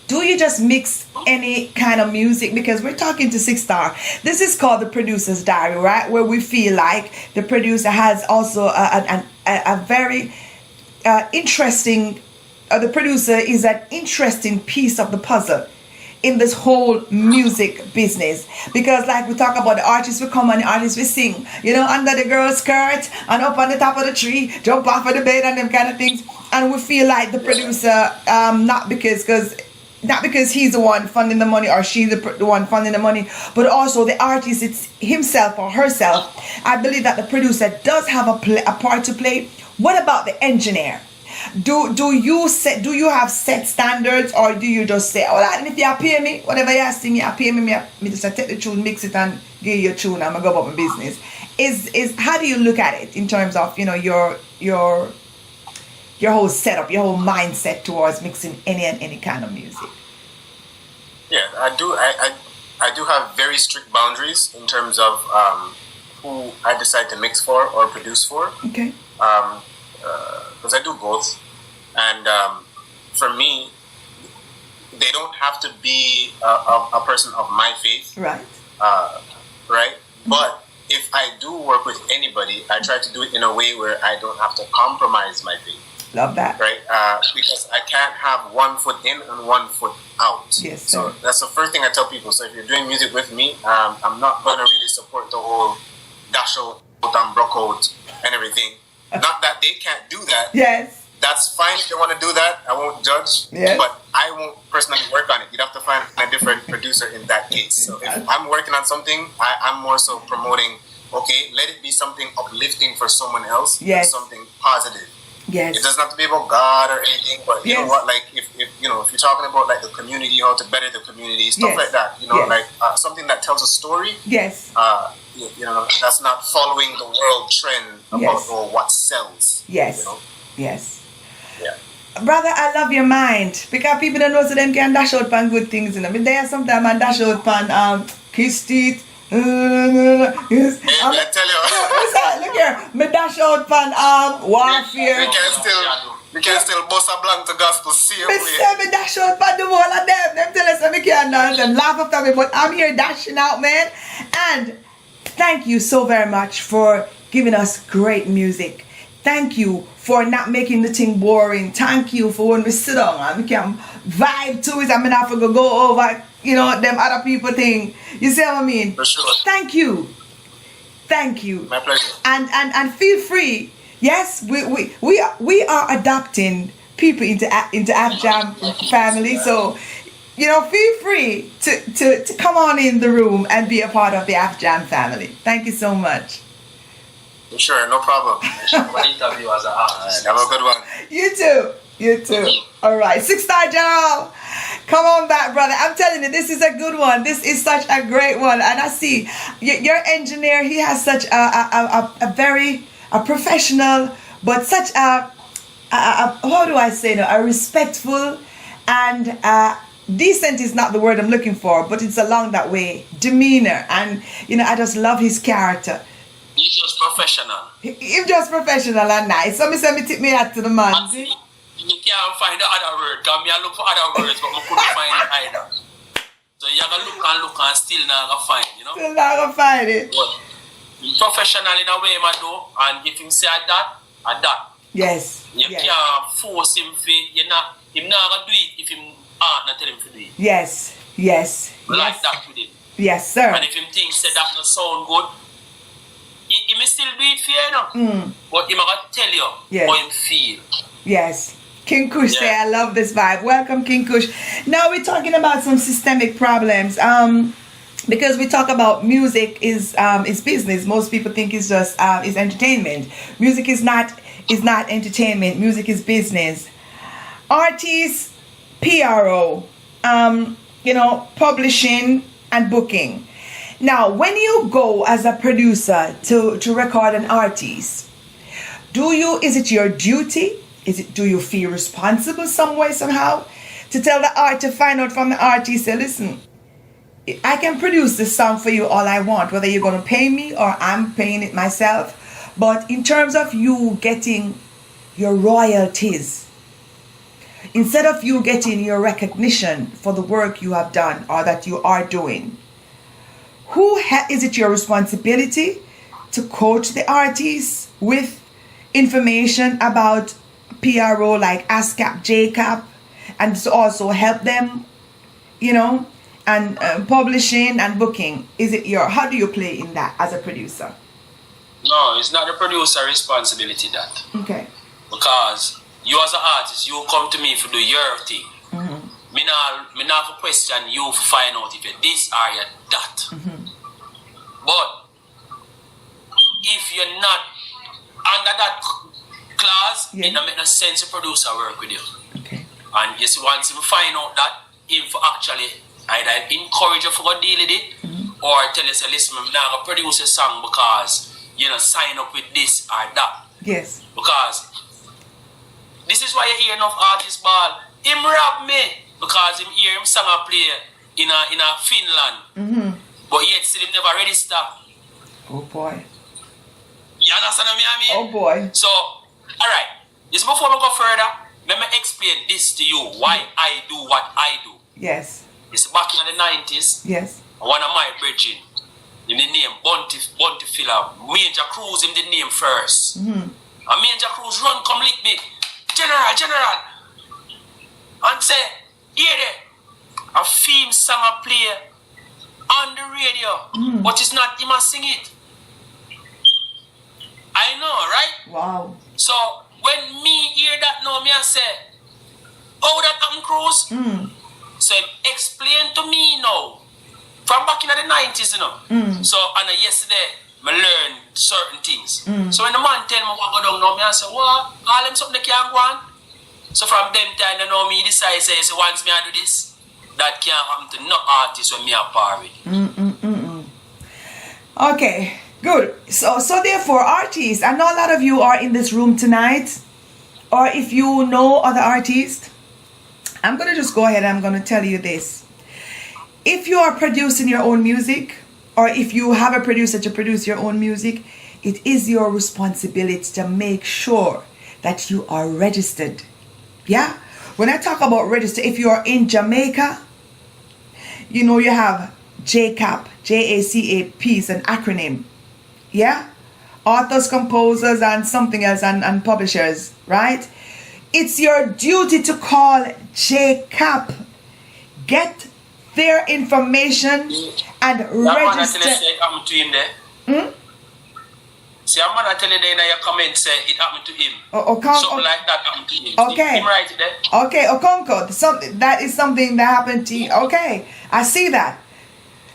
Do you just mix any kind of music? Because we're talking to 6-star. This is called the producer's diary, right? Where we feel like the producer has also a very interesting, the producer is an interesting piece of the puzzle in this whole music business. Because like we talk about the artists, we come and the artists we sing, under the girl's skirt and up on the top of the tree, jump off of the bed and them kind of things. And we feel like the producer, not because he's the one funding the money or she's the one funding the money, but also the artist, it's himself or herself. I believe that the producer does have a part to play. What about the engineer? Do you have set standards, or do you just say, and if you pay me, whatever you sing, you pay me just take the tune, mix it and give you a tune, I'm gonna go about my business. Is how do you look at it in terms of your whole setup, your whole mindset towards mixing any kind of music? Yeah, I do. I do have very strict boundaries in terms of who I decide to mix for or produce for. Okay. Because I do both, and for me, they don't have to be a person of my faith, Right. right? But if I do work with anybody, I try to do it in a way where I don't have to compromise my faith. Love that. Right, because I can't have one foot in and one foot out. Yes, so sir. that's the first thing I tell people. So if you're doing music with me, I'm not going to really support the whole dash out and broke out and everything. Not that they can't do that. Yes. That's fine if they want to do that. I won't judge. Yes. But I won't personally work on it. You'd have to find a different producer in that case. So if I'm working on something, I'm more so promoting, okay, let it be something uplifting for someone else. Yes. Something positive. Yes. It doesn't have to be about God or anything, but you Yes. know what? Like if you're talking about like the community, how to better the community, stuff Yes. like that. Yes. Like something that tells a story. Yes. That's not following the world trend about Yes. what sells. Yes. Yes. Yeah. Brother, I love your mind. Because people don't know so them can dash out on good things. I mean, there sometimes I dash out on kiss teeth. Yes. Hey, I tell you. Look here. Me dash out on warfare. we can still bust a blank to gospel same Me way. say me dash out on the wall of them. Them tell us that me can't dance. Them laugh after me. But I'm here dashing out, man. And thank you so very much for giving us great music. Thank you for not making the thing boring. Thank you for when we sit down and we can vibe to it. I mean, I have to go over, them other people thing. You see what I mean? For sure. Thank you. Thank you. My pleasure. And feel free. Yes, we are adopting people into AfJam family. So, feel free to come on in the room and be a part of the AfJam family. Thank you so much. Sure, no problem. My interview as an artist. Have a good one. You too. All right. 6-star General. Come on back, brother. I'm telling you, this is a good one. This is such a great one. And I see your engineer, he has such a very professional, but such a how do I say a respectful and decent is not the word I'm looking for, but it's along that way. Demeanor. And, I just love his character. He's just professional. He's just professional and nice. So me say me tip me hat to the man. See? You can't find the other word. Because me I look for other words, but I couldn't find it either. So you have to look and still not gonna find, Still not gonna find it. But professional in a way, man, though. And if him say at that. Yes. You can't force him to, him not gonna do it if him not tell him to do it. Yes. Like that with him. Yes, sir. And if him thinks that not sound good, he may still do it for you, But he gonna tell you how him feel. Yes. King Kush say, I love this vibe. Welcome, King Kush. Now we're talking about some systemic problems. Because we talk about music is business. Most people think it's just is entertainment. Music is not entertainment. Music is business. Artists, PRO, publishing and booking. Now, when you go as a producer to record an artist, is it your duty? Do you feel responsible some way, somehow? To tell the art, to find out from the artist, say, listen, I can produce this song for you all I want, whether you're going to pay me or I'm paying it myself. But in terms of you getting your royalties, instead of you getting your recognition for the work you have done or that you are doing, is it your responsibility to coach the artists with information about PRO like ASCAP, JCAP, and to also help them, and publishing and booking? How do you play in that as a producer? No, it's not the producer responsibility that. Okay. Because you as an artist, you come to me to do your thing. Mm-hmm. Me not for question you to find out if you're this or you're that. Mm-hmm. But if you're not under that clause, it don't make no sense to producer work with you. Okay. And you see, once you find out that, him for actually either encourage you for go deal with it, or tell you, say, listen, I'm not going to produce a song because sign up with this or that. Yes. Because this is why you hear enough artists ball. Him rob me because him hear him song I play in a Finland. Mm-hmm. But yet still him never register. Oh boy. You understand what I mean? Oh boy. So, alright. Just before we go further, let me explain this to you. Why I do what I do. Yes. It's back in the 90s. Yes. One of my brethren, in the name Bunty Filler, Major Cruz in the name first. And Major Cruz run come lick me. General. And say, hear there, a theme song I play on the radio, but it's not him a sing it. I know, right? Wow. So when me hear that now, me I say, how that happen, Cruz? So explain to me now. From back in the 90s, you know. So and yesterday, I learned certain things. So when the man tell me what go down now, me I say, what? All them something they can't go on. So from them time, you know, me decide say, once me I do this, that can't happen to no artist when me a par with. Okay, good. So therefore, artists, I know a lot of you are in this room tonight, or if you know other artists, I'm going to just go ahead and I'm going to tell you this. If you are producing your own music, or if you have a producer to produce your own music, it is your responsibility to make sure that you are registered. Yeah? When I talk about register, if you are in Jamaica, you know you have JCAP, J-A-C-A-P is an acronym. Yeah? Authors, composers, and something else, and publishers, right? It's your duty to call JCAP. Get their information and register. See, I'm gonna tell you there in your comment say it happened to him. Something like that happened to him. Okay. Him right there. Okay, Okonko, that is something that happened to you. Okay, I see that.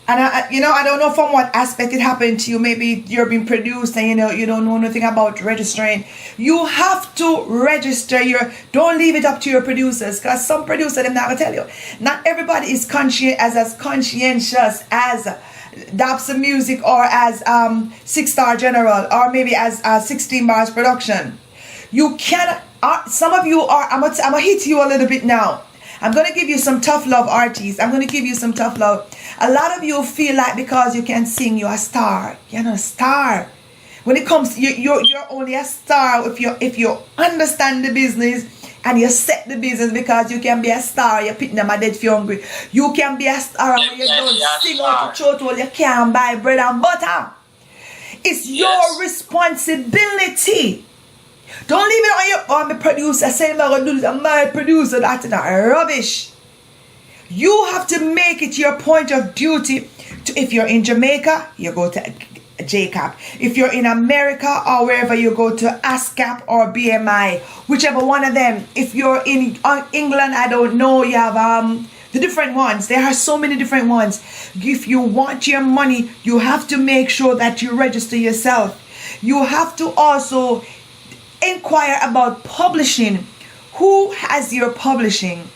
And I don't know from what aspect it happened to you. Maybe you're being produced and you don't know anything about registering. You have to register don't leave it up to your producers, because some producers, they're not gonna tell you. Not everybody is as conscientious as Dobson Music or as 6 Star General or maybe as 16 Bars Production. You cannot. Some of you are. I'm gonna hit you a little bit now. I'm going to give you some tough love artists. I'm going to give you some tough love. A lot of you feel like because you can sing, you're a star. You're not a star. When it comes, you're only a star if you understand the business and you set the business, because you can be a star. You're pitting them a dead if you're hungry. You can be a star when you don't sing out the throat while you can't buy bread and butter. It's your responsibility. Don't leave it on the producer saying, I'm going to do this, my producer, that's not rubbish. You have to make it your point of duty. If you're in Jamaica, you go to JCAP. If you're in America or wherever, you go to ASCAP or BMI, whichever one of them. If you're in England, I don't know, you have the different ones. There are so many different ones. If you want your money, you have to make sure that you register yourself. You have to also inquire about publishing. Who has your publishing?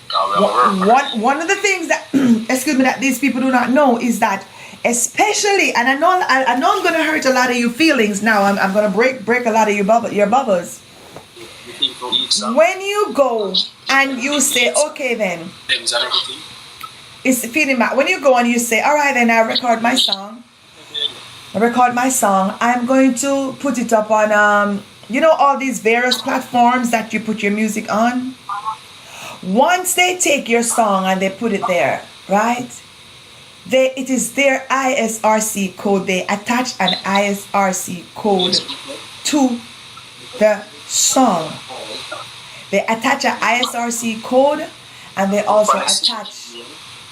One of the things that that these people do not know is that, especially, and I know I'm going to hurt a lot of your feelings now. I'm going to break a lot of your bubbles. When you go and you say, okay then, it's feeling back. When you go and you say, all right then, I record my song. I'm going to put it up on all these various platforms that you put your music on. Once they take your song and they put it there, right? It is their ISRC code. They attach an ISRC code to the song. They attach an ISRC code, and they also attach.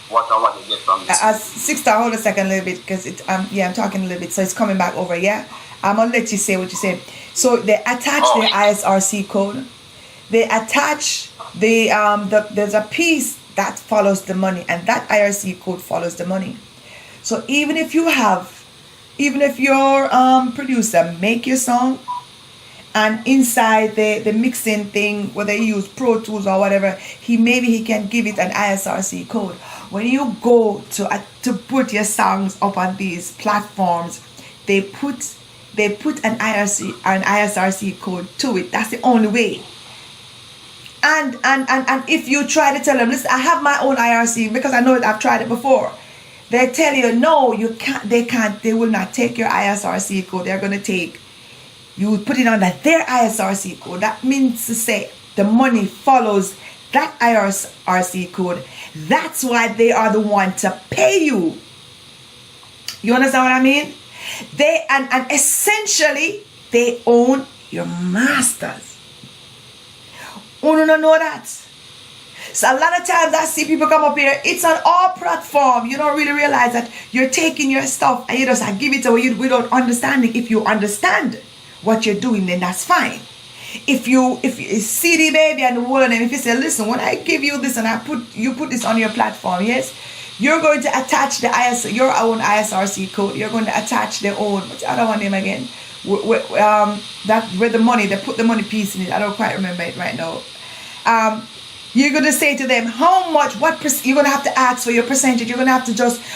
What I want to get from this. 6 Star, hold a second a little bit, because I'm talking a little bit, so it's coming back over. Yeah, I'm gonna let you say what you said. So they attach the ISRC code. They attach there's a piece that follows the money, and that IRC code follows the money. So even if your producer make your song, and inside the mixing thing, whether you use Pro Tools or whatever, he can give it an ISRC code. When you go to put your songs up on these platforms, they put an ISRC code to it. That's the only way. And if you try to tell them, listen, I have my own IRC, because I know it, I've tried it before. They tell you, no, you can't. They will not take your ISRC code. They're going to take. You put it on their ISRC code. That means to say the money follows that IRC code. That's why they are the one to pay you. You understand what I mean? They and essentially they own your masters. Oh, no, know that. So a lot of times I see people come up here, it's on all platform. You don't really realize that you're taking your stuff and you just give it away without understanding. If you understand what you're doing, then that's fine. If you CD Baby and the whole of them, if you say, listen, when I give you this and you put this on your platform, yes, you're going to attach your own ISRC code. You're going to attach their own, what's the other one name again? That where the money, they put the money piece in it. I don't quite remember it right now. You're going to say to them how much, you're going to have to ask for your percentage. You're going to have to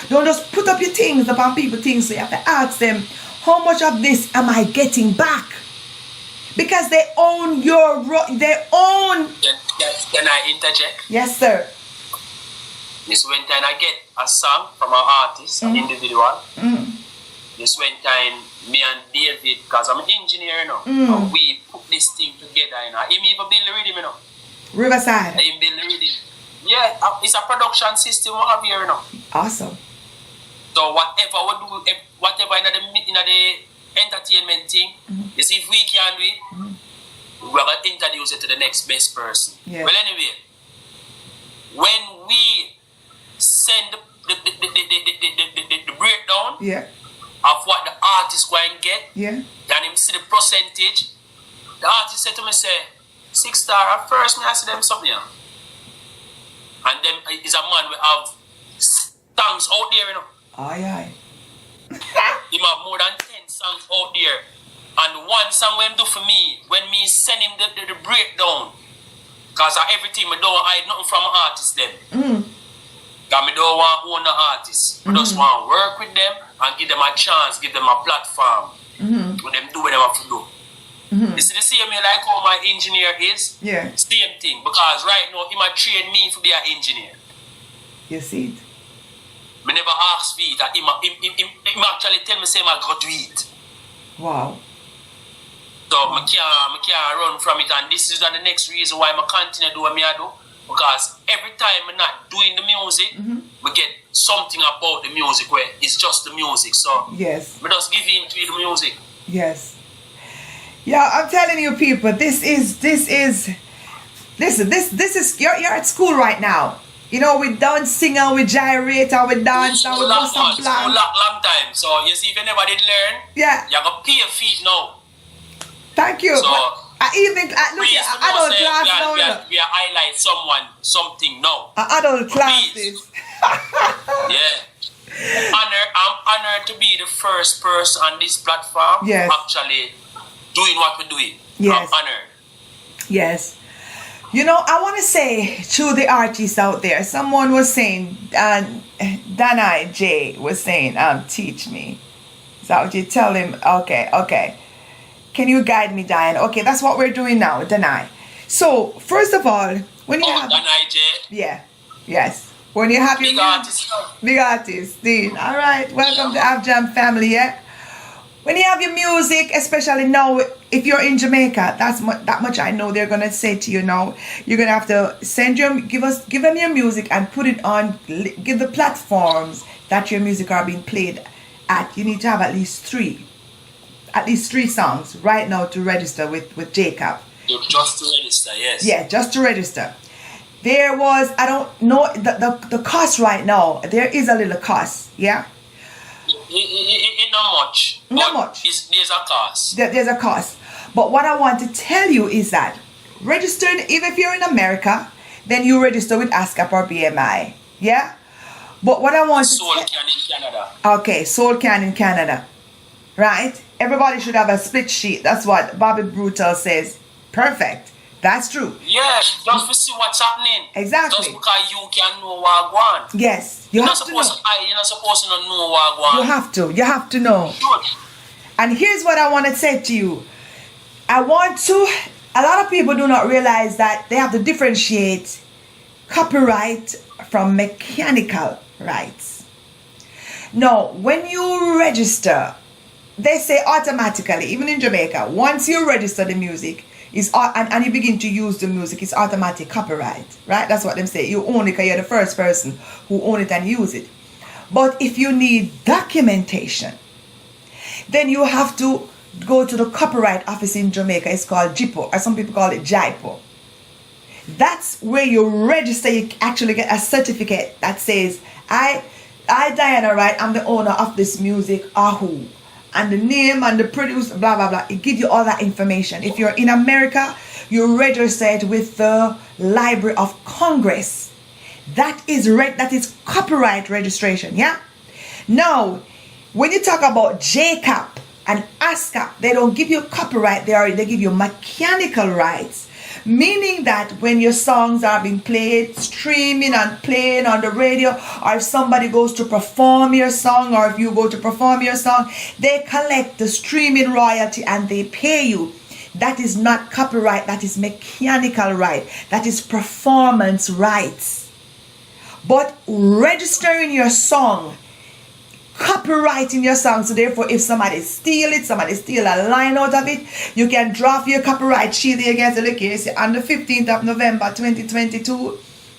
don't just put up your things upon people's things. So you have to ask them, how much of this am I getting back? Because they own their own. Can I interject? Yes, sir. This one time I get a song from an artist, an individual. This one time, me and David, because I'm an engineer, and we put this thing together, Him even build the rhythm, Riverside. Him build the rhythm. Yeah, it's a production system we have here, Awesome. So whatever we do, whatever in the entertainment thing, you see if we can do it, we're going to introduce it to the next best person. Yeah. Well, anyway, when we send the breakdown, yeah, of what the artist going to get, yeah, and him see the percentage, the artist said to me, say, 6 star at first, me I see them something. And then is a man we have songs out there, Aye. He have more than 10 songs out there. And one song when do for me, when me send him the breakdown, because everything I don't hide nothing from an artist them. Because I don't want to own the artists. I just want to work with them and give them a chance, give them a platform. With them do what they have to do. You see the same way like how my engineer is? Yeah. Same thing. Because right now, he might train me to be an engineer. You see it? I never ask for it. He actually tell me, say, I got to it. Wow. So I can't run from it. And this is the next reason why I continue to do what I do. Because every time I'm not doing the music, we get something about the music where it's just the music. So yes, we just give in to the music. Yes. Yeah, I'm telling you people, this is you're at school right now. You know, we don't sing and we gyrate and we dance and we do some plan. Long time. So you see, if you never did learn, yeah, you're gonna pay a fee now. Thank you. So I even look at adult class now. We are highlight something now. Adult classes. Yeah. I'm honored to be the first person on this platform. Yes. Actually doing what we're doing. Yes. I'm honored. Yes. You know, I want to say to the artists out there, someone was saying, Danai J was saying, teach me. So would you tell him, okay. Can you guide me, Diane? Okay, that's what we're doing now, Danai. So, first of all, when you have... Danai J. Yeah, yes. When you have big your... artist. Big artist, Dean. All right, welcome to Avjam family, yeah? When you have your music, especially now, if you're in Jamaica, that much I know they're gonna say to you now. You're gonna have to give them your music and put it on. Give the platforms that your music are being played at. You need to have at least three songs right now to register with Jacob. Just to register, yes. Yeah, just to register. There was, I don't know the cost right now. There is a little cost, yeah. Not much. Not much. There's a cost. There's a cost. But what I want to tell you is that registered, even if you're in America, then you register with ASCAP or BMI. Yeah? But what I want Soul Can in Canada. Okay, Soul Can in Canada. Right? Everybody should have a split sheet. That's what Bobby Brutal says. Perfect. That's true. Yeah, just to see what's happening. Exactly. Just because you can know what I want. Yes. You're not supposed to know what I want. You have to know. Good. And here's what I want to say to you. A lot of people do not realize that they have to differentiate copyright from mechanical rights. Now, when you register, they say automatically, even in Jamaica, once you register the music, and you begin to use the music, it's automatic copyright, right? That's what them say. You own it because you're the first person who own it and use it. But if you need documentation, then you have to go to the copyright office in Jamaica. It's called JIPO, or some people call it JIPO. That's where you register. You actually get a certificate that says, I Diana Wright, I'm the owner of this music, Ahu. And the name and the producer, blah, blah, blah. It gives you all that information. If you're in America, you register it with the Library of Congress. That is copyright registration, yeah? Now, when you talk about JCAP and ASCAP, they don't give you copyright, they give you mechanical rights. Meaning that when your songs are being played, streaming and playing on the radio, or if somebody goes to perform your song, or if you go to perform your song, they collect the streaming royalty and they pay you. That is not copyright, that is mechanical right. That is performance rights. But registering your song, copyrighting your song, so therefore if somebody steal a line out of it, you can draft your copyright sheet against the case. On the 15th of November 2022,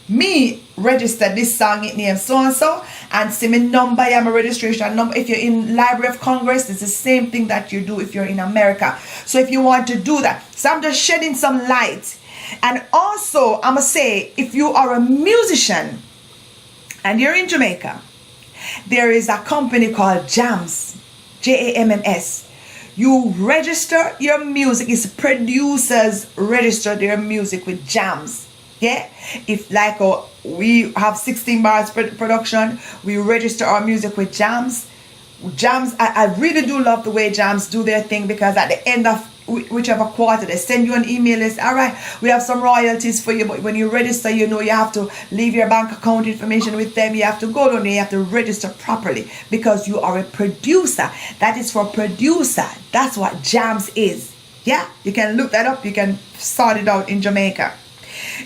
me registered this song, it named so and so, and see my number, my registration number. If you're in Library of Congress, it's the same thing that you do if you're in America. So if you want to do that, so I'm just shedding some light. And also I'm gonna say, if you are a musician and you're in Jamaica, there is a company called JAMS, JAMMS. You register your music. It's producers register their music with JAMS. Yeah, if like we have 16 bars production, we register our music with JAMS. I really do love the way JAMS do their thing, because at the end of whichever quarter they send you an email list. All right, we have some royalties for you, but when you register, you know you have to leave your bank account information with them. You have to go down there, you have to register properly, because you are a producer. That is for producer. That's what JAMS is. Yeah, you can look that up. You can sort it out in Jamaica.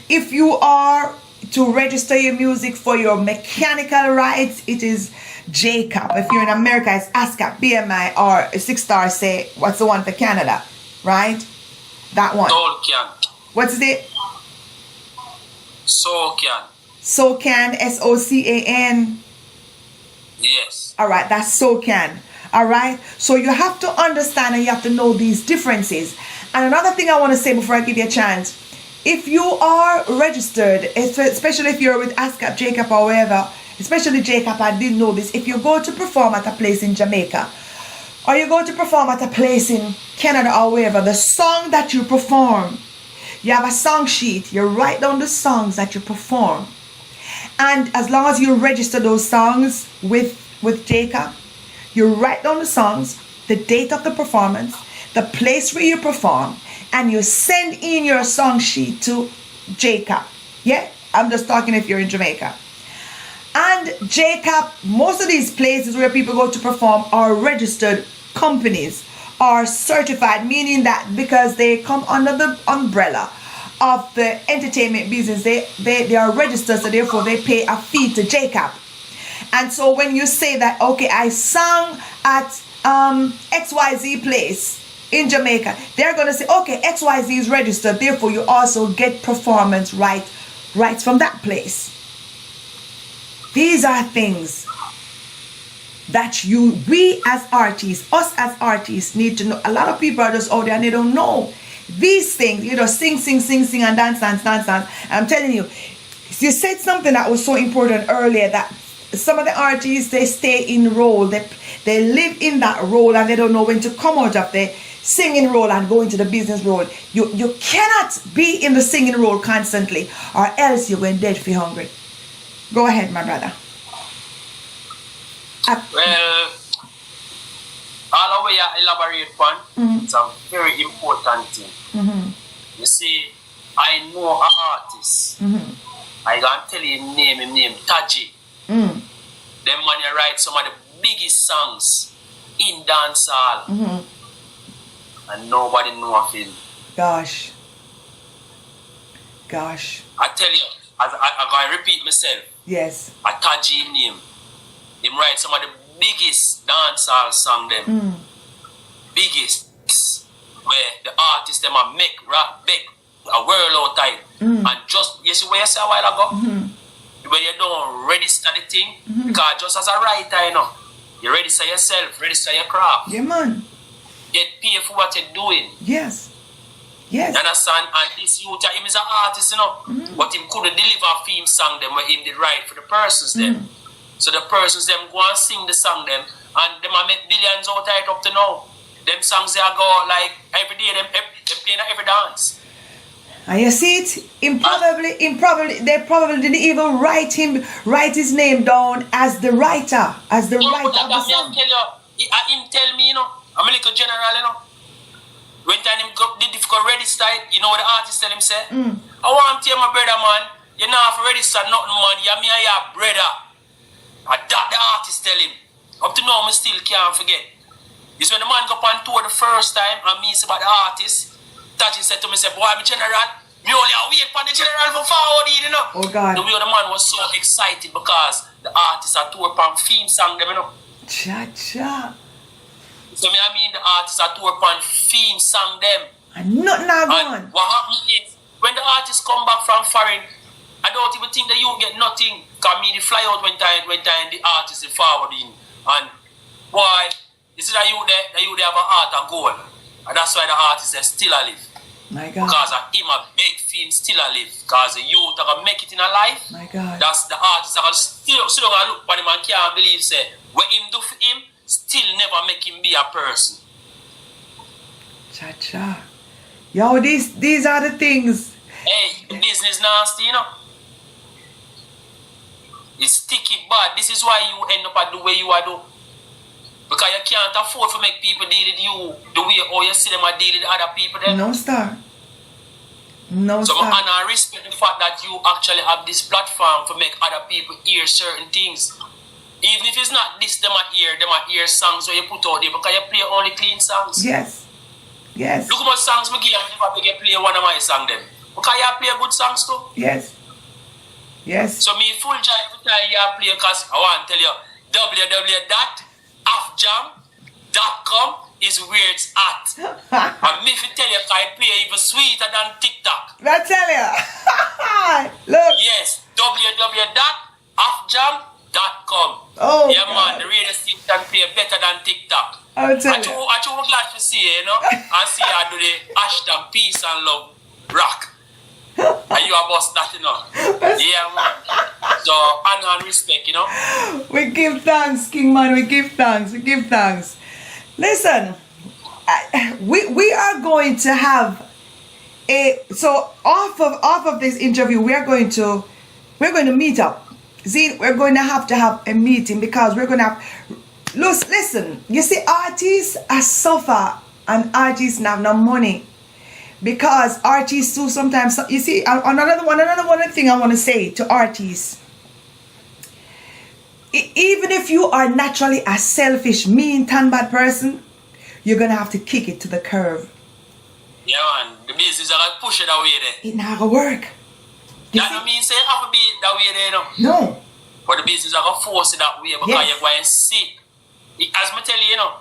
If you are to register your music for your mechanical rights, it is JCAP. If you're in America, it's ASCAP, BMI, or 6 Star, say, what's the one for Canada? Right? That one. SOCAN. What's it? SOCAN. SOCAN, SOCAN. Yes. All right, that's SOCAN. All right. So you have to understand and you have to know these differences. And another thing I want to say before I give you a chance, if you are registered, especially if you're with ASCAP, JCAP, or wherever, especially JCAP, I didn't know this. If you go to perform at a place in Jamaica, or you go to perform at a place in Canada or wherever, the song that you perform, you have a song sheet, you write down the songs that you perform. And as long as you register those songs with JCAP, you write down the songs, the date of the performance, the place where you perform, and you send in your song sheet to JCAP. Yeah, I'm just talking if you're in Jamaica. And JCAP, most of these places where people go to perform are registered companies, are certified, meaning that because they come under the umbrella of the entertainment business, they are registered, so therefore they pay a fee to JCAP. And so when you say that, okay, I sang at XYZ place in Jamaica, they're going to say, okay, XYZ is registered, therefore you also get performance rights from that place. These are things that we as artists, us as artists need to know. A lot of people are just out there and they don't know these things. You know, sing and dance. I'm telling you, you said something that was so important earlier, that some of the artists, they stay in role. They live in that role and they don't know when to come out of the singing role and go into the business role. You cannot be in the singing role constantly, or else you're going dead for hungry. Go ahead, my brother. Well, all the way I elaborate on, it's a very important thing. Mm-hmm. You see, I know an artist. Mm-hmm. I can tell you his name Taji. Them man write some of the biggest songs in dancehall. Mm-hmm. And nobody know of him. Gosh. I tell you, I gotta repeat myself. Yes. A Taji name. Him write some of the biggest dancehall song them. Biggest. where the artists them a make rap big a world out time. And just you see what you said a while ago? When you don't register the thing, because just as a writer, you know, you register yourself, register your craft. Yeah, man. Get paid for what you're doing. Yes. Yes. You understand? And this youth, him is an artist, you know. But him couldn't deliver a theme song them where him did write for the persons them. So the persons them go and sing the song them, and them a make billions out of it up to now. Them songs they go like every day, them playing at every dance. And you see it, they probably didn't even write his name down as the writer, of the song. Him tell me, you know, I'm a little general, you know. When time him did difficult register, you know what the artist tell him say? I want to tell my brother, man, you know have to register nothing, man. You're me and your brother. And that the artist tell him. Up to now, I still can't forget. It's when the man go on tour the first time and me say about the artist. Taji said to me, say, boy, I'm a general. Me only wait for the general for forward, you know. Oh, God. The way the man was so excited because the artist are tour upon theme song them, you know. Cha-cha. So me I mean the artists are tour upon theme song them. And nothing not And gone. what happens is, when the artists come back from foreign, I don't even think that you get nothing. Because me, they fly out when time the artists is forwarding. And boy, this is that you there have a heart of gold. And that's why the artists are still alive. My God. Because of him a big film still alive. Because the youth are going to make it in a life. My God. That's the artists are still going to look at him and can't believe, say, what him do for him, still never make him be a person. Cha-cha. Yo, these are the things. Hey, the business nasty, you know. It's sticky bad. This is why you end up at the way you are do. Because you can't afford to make people deal with you the way how you see them are dealing with other people then. No star. No So star. I respect the fact that you actually have this platform to make other people hear certain things. Even if it's not this, them are hear songs where you put out there because you play only clean songs. Yes. Yes. Look how much songs I give you if I play one of my songs them. Because you play good songs too. Yes. Yes. So me full joy every time you play because I want to tell you www.afjam.com is where it's at. And me if you tell you I play even sweeter than TikTok. I tell you. Look. Yes, www.afjam.com. Oh, yeah, God. man, the radio station play better than TikTok. I'll tell you. I'm glad to see you, know, and see you do the hashtag peace and love rock. And you are boss that, you know. Yeah, man. So, honor and respect, you know. We give thanks, King Man. We give thanks. We give thanks. Listen, we are going to have so off of this interview, we're going to meet up. See, we're going to have a meeting because we're going to have. Listen, you see, artists are suffer and artists have no money. Because artists too sometimes, you see, another one thing I want to say to artists. Even if you are naturally a selfish, mean, tan bad person, you're going to have to kick it to the curve. Yeah, man. The business are going to push it that way there. It not going to work. That don't mean say you have to be that way there, you know. No. But the business are going to force it that way because Yes. you're going to see. As I tell you, you know,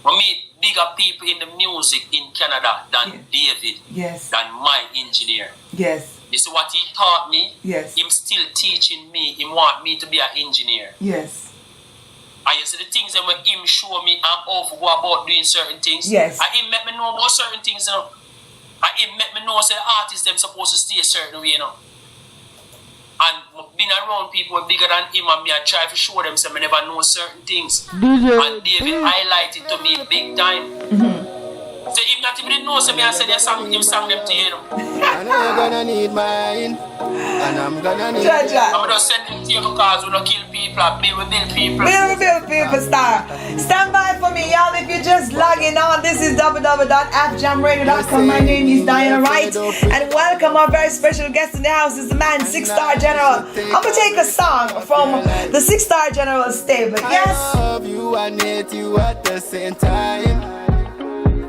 I meet bigger people in the music in Canada than David, Yes. than my engineer. Yes. You see what he taught me? Yes. Him still teaching me. He want me to be an engineer. Yes. And you see the things that when him show me and how to go about doing certain things. Yes. And him make me know about certain things, you know. And him make me know say the artists them supposed to stay a certain way, you know. And being around people bigger than him and me, I try to show them some I never know certain things. And David highlighted to me big time. So if not even know, so me I said him sang them to you, you know. I know you're gonna need mine, and I'm gonna need Jaja. I'm just send them to you because we don't kill people, we build people. Bill People Star. Stand by for me, y'all. If you're just logging on, this is www.afjamradio.com. My name is Diana Wright, and welcome our very special guest in the house is the man 6-Star General. I'm gonna take a song from the 6-Star General stable. Yes. I love you and hate you at the same time.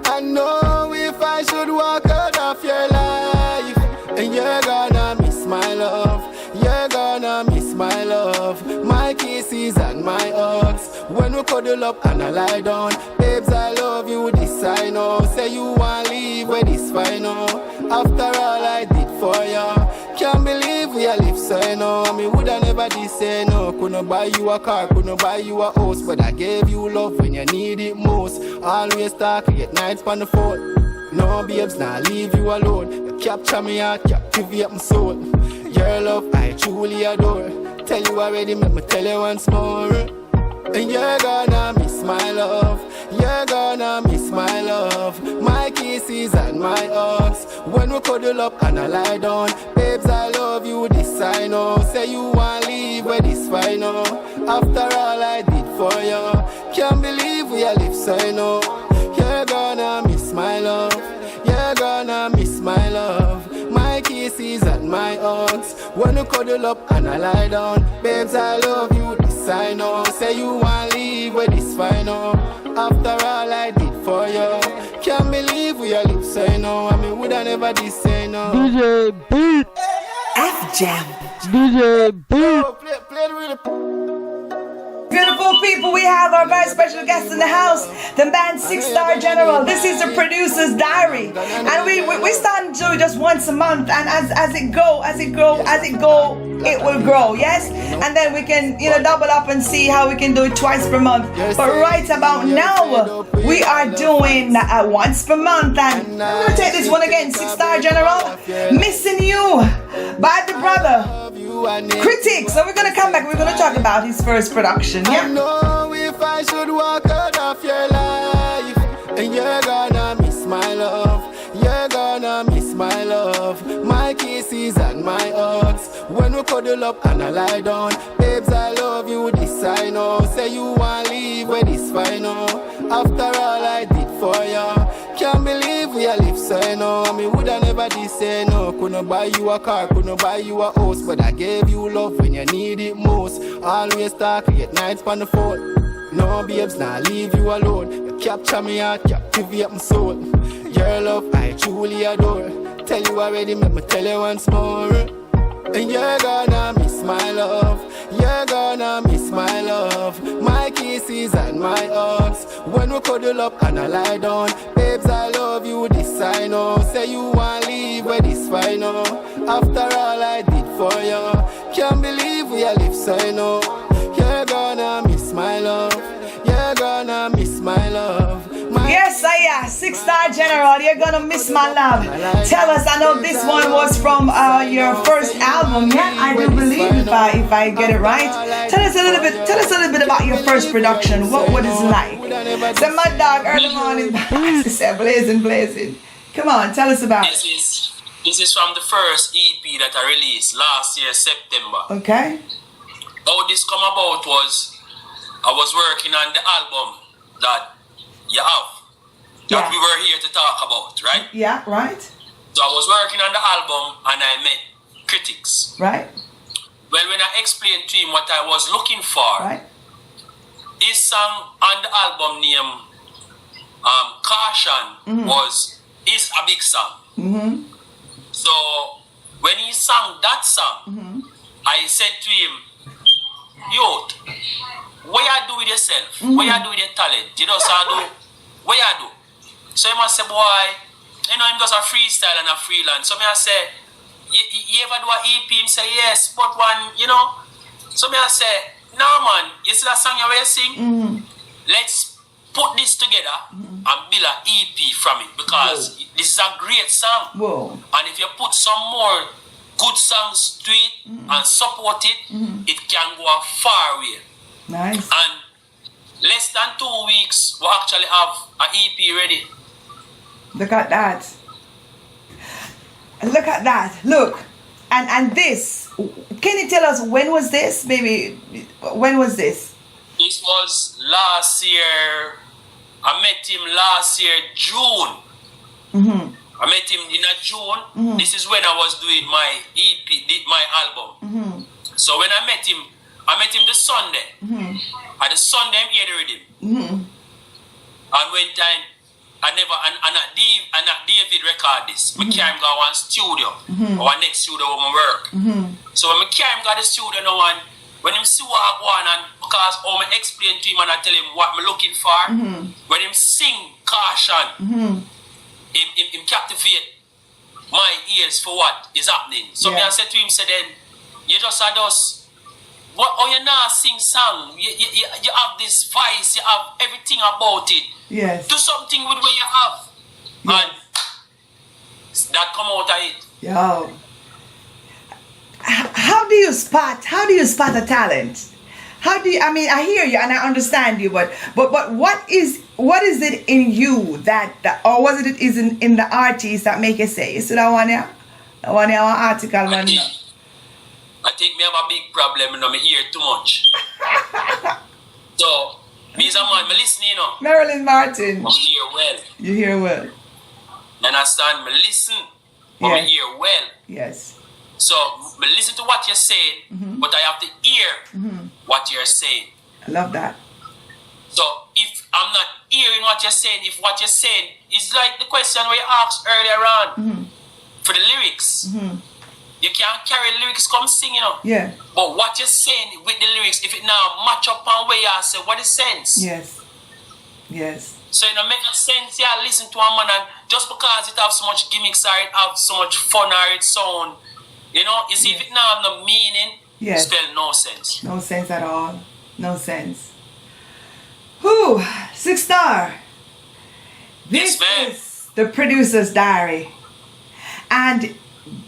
I know if I should walk out of your life, and you're gonna miss my love. You're gonna miss my love, my kisses and my hugs. When we cuddle up and I lie down, babes, I love you, this I know. Say you want leave where this fine, oh. After all I did for you, can't believe we are live so you know. I mean, woulda never this say no. Couldn't buy you a car, couldn't buy you a house, but I gave you love when you need it most. Always talk late nights on the phone. No babes, nah leave you alone. You capture me heart, captivate my soul. Your love I truly adore. Tell you already, make me tell you once more. And you're gonna miss my love. You're gonna miss my love. My kisses and my hugs. When we cuddle up and I lie down, babes, I love you, this I know. Say you want leave where this fine, oh. After all I did for you, can't believe we are live so you know. You're gonna miss my love. You're gonna miss my love. My kisses and my hugs. When you cuddle up and I lie down, babes, I love you, this I know. Say you want leave where this fine, oh. After all I did for you, can't believe we are live so you know. I mean, would I never this say no. DJ Beat. F Jam. DJ Beat. Oh, play the rhythm. Beautiful people, we have our very special guest in the house, the band 6-Star General. This is the producer's diary, and we start to do just once a month, and as it go, it will grow, yes. And then we can double up and see how we can do it twice per month. But right about now, we are doing once per month, and I'm gonna take this one again. 6-Star General, Missing You by the brother Critics. So we're gonna come back. We're gonna talk about his first production. Yeah. I know if I should walk out of your life, and you're gonna miss my love. You're gonna miss my love. My kisses and my hugs. When we cuddle up and I lie down, babes, I love you, this I know. Say you want leave where this fine, oh. After all I did for you, can't believe we are live so you know. I mean, woulda never this say no. Couldn't buy you a car, couldn't buy you a house, but I gave you love when you need it most. Always talk late nights on the phone. No babes, nah leave you alone. You capture me heart, captivate my soul. Your love I truly adore. Tell you already, make me tell you once more. And you're gonna miss my love. You're gonna miss my love. My kisses and my hugs. When we cuddle up and I lie down, babes, I love you, this I know. Say you want leave where this fine, oh. After all I did for you, can't believe we are live so you know. You're gonna miss my love. You're gonna miss my love. Yes, I am. 6-Star General, you're gonna miss my love. Tell us, I know this one was from your first album. Yeah, I do believe if I get it right. Tell us a little bit about your first production. What was it like? So my dog early morning said blazing. Come on, tell us about it. This is from the first EP that I released last year, September. Okay. How this come about was I was working on the album that you have, that we were here to talk about, right? Yeah, right. So I was working on the album and I met Critics. Right. Well, when I explained to him what I was looking for, right, his song on the album named Caution is a big song. Mm-hmm. So when he sang that song, I said to him, "Youth, what you do with yourself? What you do with your talent? You know, so I do. What you do?" So he must say, "Boy, you know, him does a freestyle and a freelance." So me I say, you ever do an EP? Him say, "Yes, but one, you know." So me I say, "No man, you see that song you will sing? Let's put this together and build an EP from it, because this is a great song. Whoa. And if you put some more good songs to it and support it, it can go a far way." Nice. And less than 2 weeks, we actually have an EP ready. Look at that. Look at that. Look. And this, can you tell us when was this? Maybe, when was this? This was last year. I met him last year, June. I met him in June. This is when I was doing my EP, my album. So when I met him the Sunday. And the Sunday I'm here with him. And when time I never and David record this. Me carry him go one studio. Our next studio where I work. So when me carry him go the studio now, and when him see what I want, and because I explain to him and I tell him what I'm looking for, when him sing Caution, him captivate my ears for what is happening. So me I said to him, say then, you just had us, what, oh you now sing song, you have this voice, you have everything about it. Yes. Do something with what you have. And that come out of it. Yo. How do you spot a talent? How do you, I mean, I hear you and I understand you, but what is it in you that or was it is in the artist that make you say, you see that one here? That one here, one article, man. I think me have a big problem, you know, me hear too much. So, me is a man, me listen, you know. Marilyn Martin. Me hear well. You hear well. You understand? Me listen, but me hear well. Yes. So, me listen to what you're saying, but I have to hear what you're saying. I love that. So, if I'm not hearing what you're saying, if what you're saying is like the question we asked earlier on for the lyrics, you can't carry lyrics come sing, you know. Yeah. But what you're saying with the lyrics, if it now match up on where you say, what is sense? Yes. Yes. So it don't make no sense, listen to a man and just because it have so much gimmicks or it have so much fun or it sound, you know, you see if it now have no meaning, spell no sense. No sense at all. No sense. Whew, 6 Star. This is the producer's diary. And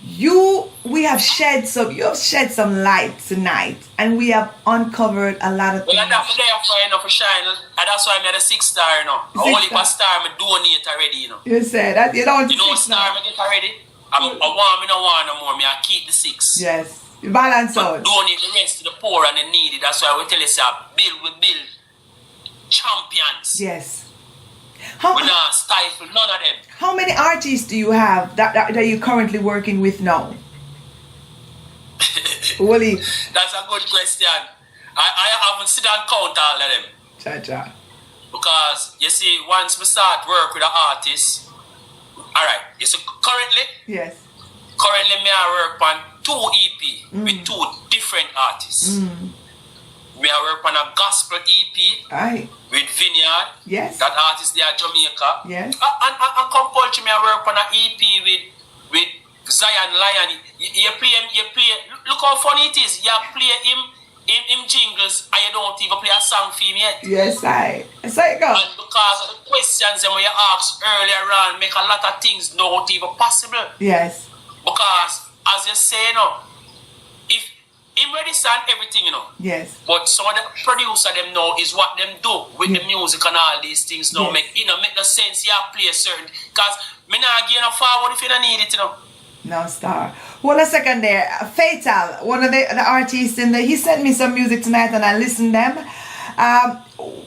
you have shed some light tonight, and we have uncovered a lot of things. Well, that's there for you know, for shine, and that's why I'm at a 6 star, you know. Only for star I donate already, you know. You said that you don't. You know, star I get already. I don't want no more. Me I keep the 6. Yes, balance out. Donate the rest to the poor and the needy. That's why we tell you, say, we build champions. Yes. We not stifle none of them. How many artists do you have that you're currently working with now? Wally. That's a good question. I haven't sit and count all of them. Cha-cha. Because, you see, once we start work with an artist, alright, you see, currently, me I work on 2 EP with 2 different artists. Me I work on a gospel EP with Vineyard. Yes. That artist there, Jamaica. Yes. And compulsory me I work on an EP with Zion Lion. You play. Look how funny it is. You play him jingles and you don't even play a song for him yet. Yes, I saw it go. And because of the questions that you asked earlier on, make a lot of things not even possible. Yes. Because as you say, you know, if him ready stand everything, you know. Yes. But some of the producer them know is what them do with the music and all these things. No, make no sense. Yeah, play certain. Because me not give no forward if you don't need it, you know. No Star. Hold a second there. Fatal, one of the artists in he sent me some music tonight and I listened them.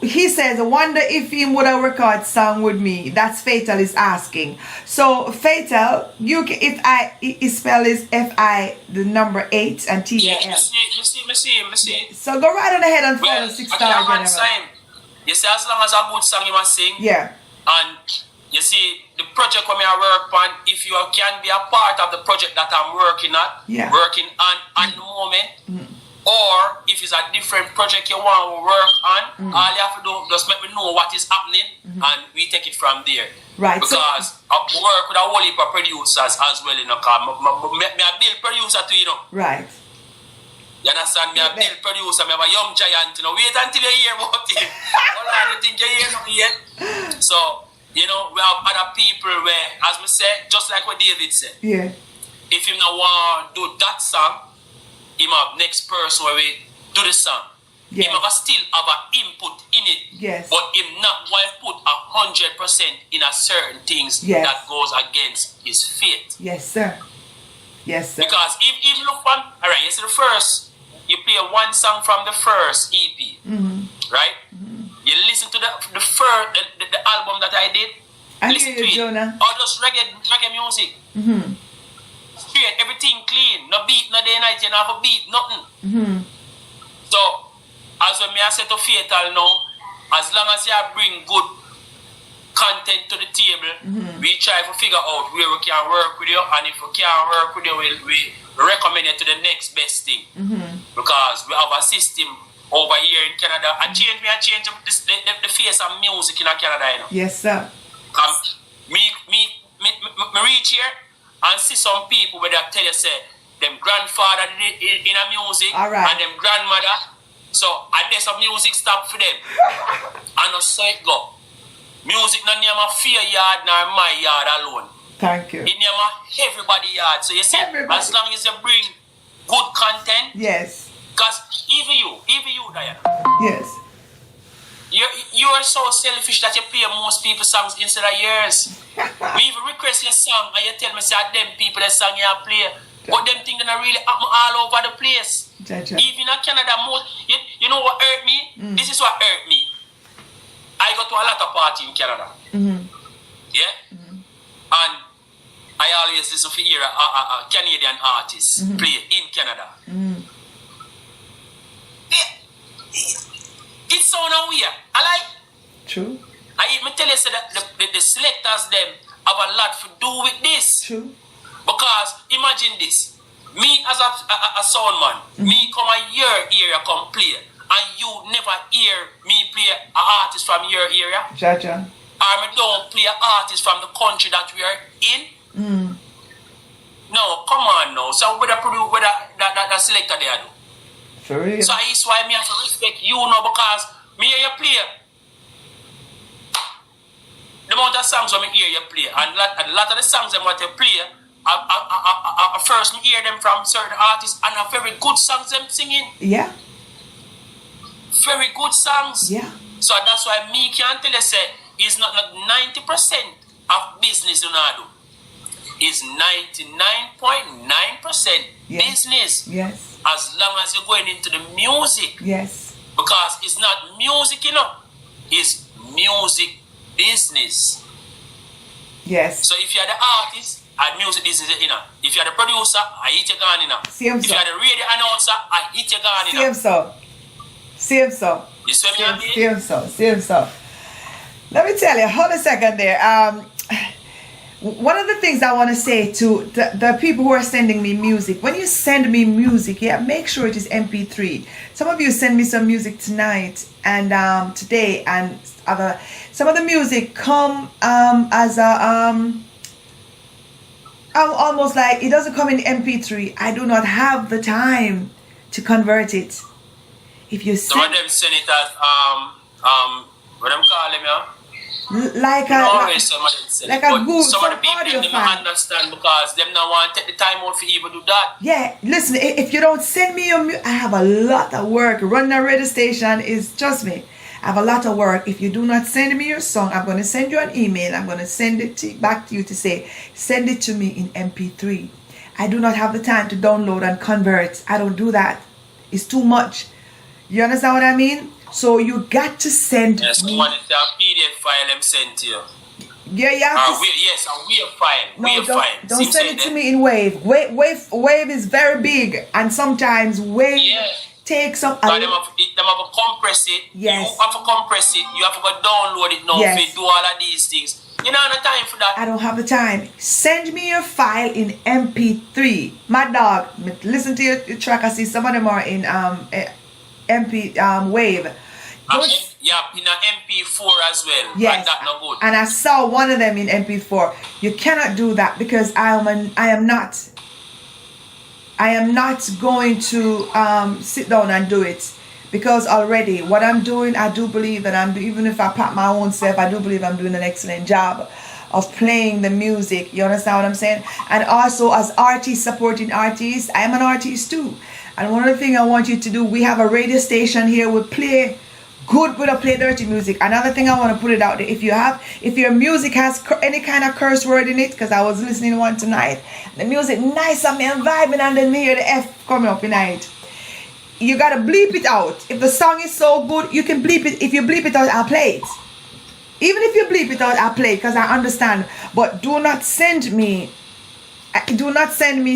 He says, I wonder if he would have recorded song with me. That's Fatal is asking. So Fatal, you can, his spell is F-I, the number 8 and T-A-L. Yeah, me see. So go right on ahead and follow 6 Star General. You see, as long as a good song you must sing. Yeah. And you see, the project where I work on, if you can be a part of the project that I'm working on at the moment, or if it's a different project you want to work on, all you have to do just let me know what is happening and we take it from there. Right. Because I work with a whole heap of producers as well, you know, because me a build producer too, you know. Right. You understand? Me a build producer, me have a young giant, you know. Wait until you hear about him. Hold on, you think you hear nothing yet? So, you know, we have other people where, as we say, just like what David said. Yeah. If him not want to do that song, him have next person where we do the song. Him have still have an input in it. Yes. But him not want to put 100% in a certain things that goes against his faith. Yes, sir. Yes, sir. Because if look on, alright, you see the first, you play one song from the first EP, right? You listen to the album that I did. Listen to it. Jonah. Or just reggae music. Straight, everything clean. No beat, no day night. You don't have a beat, nothing. So, as when me I say to Fatal now, as long as you bring good content to the table. We try to figure out where we can work with you, and if we can't work with you, we recommend you to the next best thing. Because we have a system over here in Canada. I change the face of music in Canada, you know. Yes, sir. Me reach here and see some people where they tell you say them grandfather did it in a music, All right. and them grandmother. So and there's some music stop for them. And so it go. Music not near my fear yard nor my yard alone. Thank you. It near my everybody yard. So you see, Everybody. as long as you bring good content, Yes. because even you, Diana, Yes. you are so selfish that you play most people's songs instead of yours. Me even request your song and you tell me say them people that song you play. But them things that really happen all over the place. Jaja. Even in Canada, you know what hurt me? This is what hurt me. I go to a lot of parties in Canada. Yeah? And I always listen to hear a Canadian artist play in Canada. It's so weird. I like. True. I even tell you so that the selectors them have a lot to do with this. True. Because imagine this. Me as a sound man, me come a year area come play, and you never hear me play an artist from your area. Jaja. Or me don't play an artist from the country that we are in. No, come on now. So whether that selector there do. For real. So it's why me have to respect you now, because me hear you play. The amount of songs I hear you play, and a lot of the songs that you play, I first hear them from certain artists, and are very good songs them singing. Yeah. Very good songs. Yeah. So that's why me can tell you say it's not 90% of business you know do. It's 99.9% Yes. business. Yes. As long as you're going into the music. Yes. Because it's not music, you know. It's music business. Yes. So if you're the artist, and music business, you know. If you're the producer, I hit your gun, you know. Same If so. you're the radio announcer, I hit your gun, you know. Same so. Same so. You see what I mean? Same so. Same so. Let me tell you, hold a second there. One of the things I want to say to the people who are sending me music, when you send me music, yeah, make sure it is MP3. Some of you send me some music tonight and today, and some of the music come as a almost like it doesn't come in MP3. I do not have the time to convert it. If you Some of send them send it as what them call them, yeah? like Some of them send like it. a But Google, some of the some people audio them file. don't understand because them not want to take the time out to even do that. Yeah, listen, if you don't send me your music, I have a lot of work. Running a radio station is, trust me, I have a lot of work. If you do not send me your song, I'm going to send you an email. I'm going to send it back to you to say, send it to me in MP3. I do not have the time to download and convert. I don't do that. It's too much. You understand what I mean? So you got to send Yes, me. one is a PDF file them sent to you. Yeah, you have to Yes, a WAV file. No, WAV file. don't Seems send like it to that. me in Wave. Wave is very big, and sometimes Wave Yeah. takes up Because them have to compress it. Yes. You have to compress it. You have to go download it now. Yes. If you do all of these things. You don't have no time for that. I don't have the time. Send me your file in MP3. My dog, listen to your track. I see some of them are in Wave. Those- Yeah, in an MP4 as well. Yes, And that no good. and I saw one of them in MP4. You cannot do that because I am not going to sit down and do it, because already what I'm doing, I do believe that even if I pat my own self, I do believe I'm doing an excellent job of playing the music. You understand what I'm saying? And also as artists supporting artists, I am an artist too. And one of the things I want you to do, we have a radio station here. We play good, we don't play dirty music. Another thing I want to put it out there, if your music has any kind of curse word in it, because I was listening to one tonight, the music nice and me and vibing, and then me hear the F coming up in it. You gotta bleep it out. If the song is so good, you can bleep it. If you bleep it out, I'll play it. Even if you bleep it out, I'll play it because I understand. But do not send me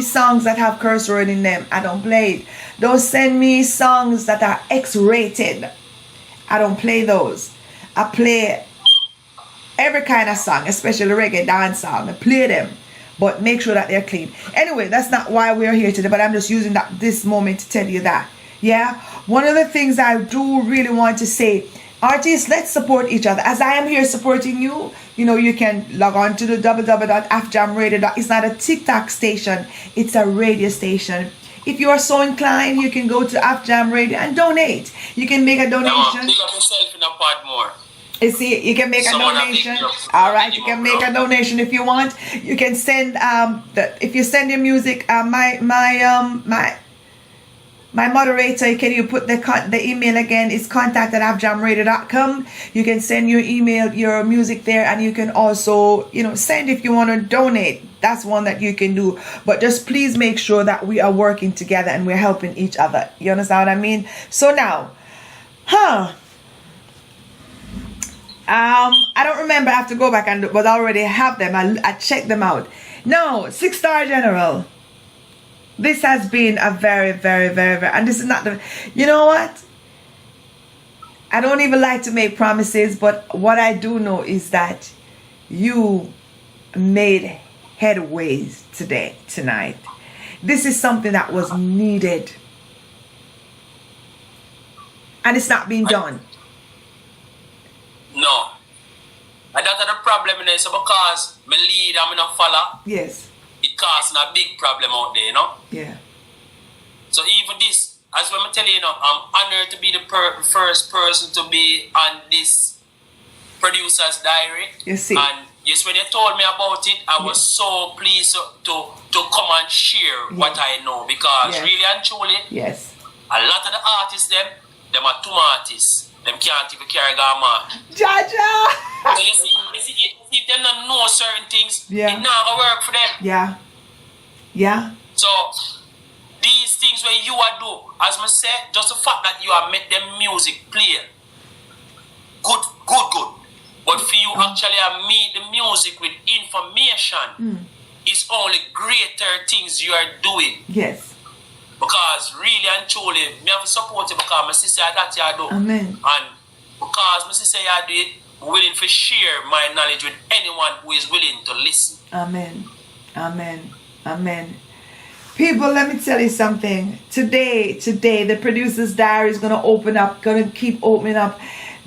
songs that have curse word in them. I don't play it. Don't send me songs that are X-rated. I don't play those. I play every kind of song, especially reggae dance song. Play them, but make sure that they're clean. Anyway, that's not why we're here today, but I'm just using this moment to tell you that. Yeah, one of the things I do really want to say, artists, let's support each other. As I am here supporting you, you know, you can log on to the www.afjamradio. It's not a TikTok station, it's a radio station. If you are so inclined, you can go to Afjam Radio and donate. You can make a donation. No, pick up yourself in a pod more. You see, you can make a donation. All right, you can make a donation if you want. You can send if you send your music. My moderator, can you put the email again? It's contact@afjamradio.com. You can send your email, your music there, and you can also, you know, send if you want to donate. That's one that you can do. But just please make sure that we are working together and we're helping each other. You understand what I mean? So now, I don't remember. I have to go back but I already have them. I checked them out. No, 6 Star General. This has been a very, very, very, very, and this is not the, you know what? I don't even like to make promises, but what I do know is that you made headways tonight. This is something that was needed. And it's not being done. No. And that's the problem is because my lead, I'm not follow. Yes. It causing a big problem out there, you know? Yeah. So even this, as I'm telling you, I'm honored to be the first person to be on this producer's diary. You see. And yes, when you told me about it, I was so pleased to come and share what I know, because really and truly, a lot of the artists, them are two artists. Them can't even carry a man. Jaja! So you see, if they don't know certain things, it not gonna work for them. Yeah. Yeah. So these things where you are do, as I said, just the fact that you are make them music play. Good. But for you actually meet the music with information, it's only greater things you are doing. Yes. Because really and truly, me have to support it because my sister that you do. Amen. And because my sister you do it, I'm willing to share my knowledge with anyone who is willing to listen. Amen. Amen. Amen. People, let me tell you something. Today, the producer's diary is going to open up, going to keep opening up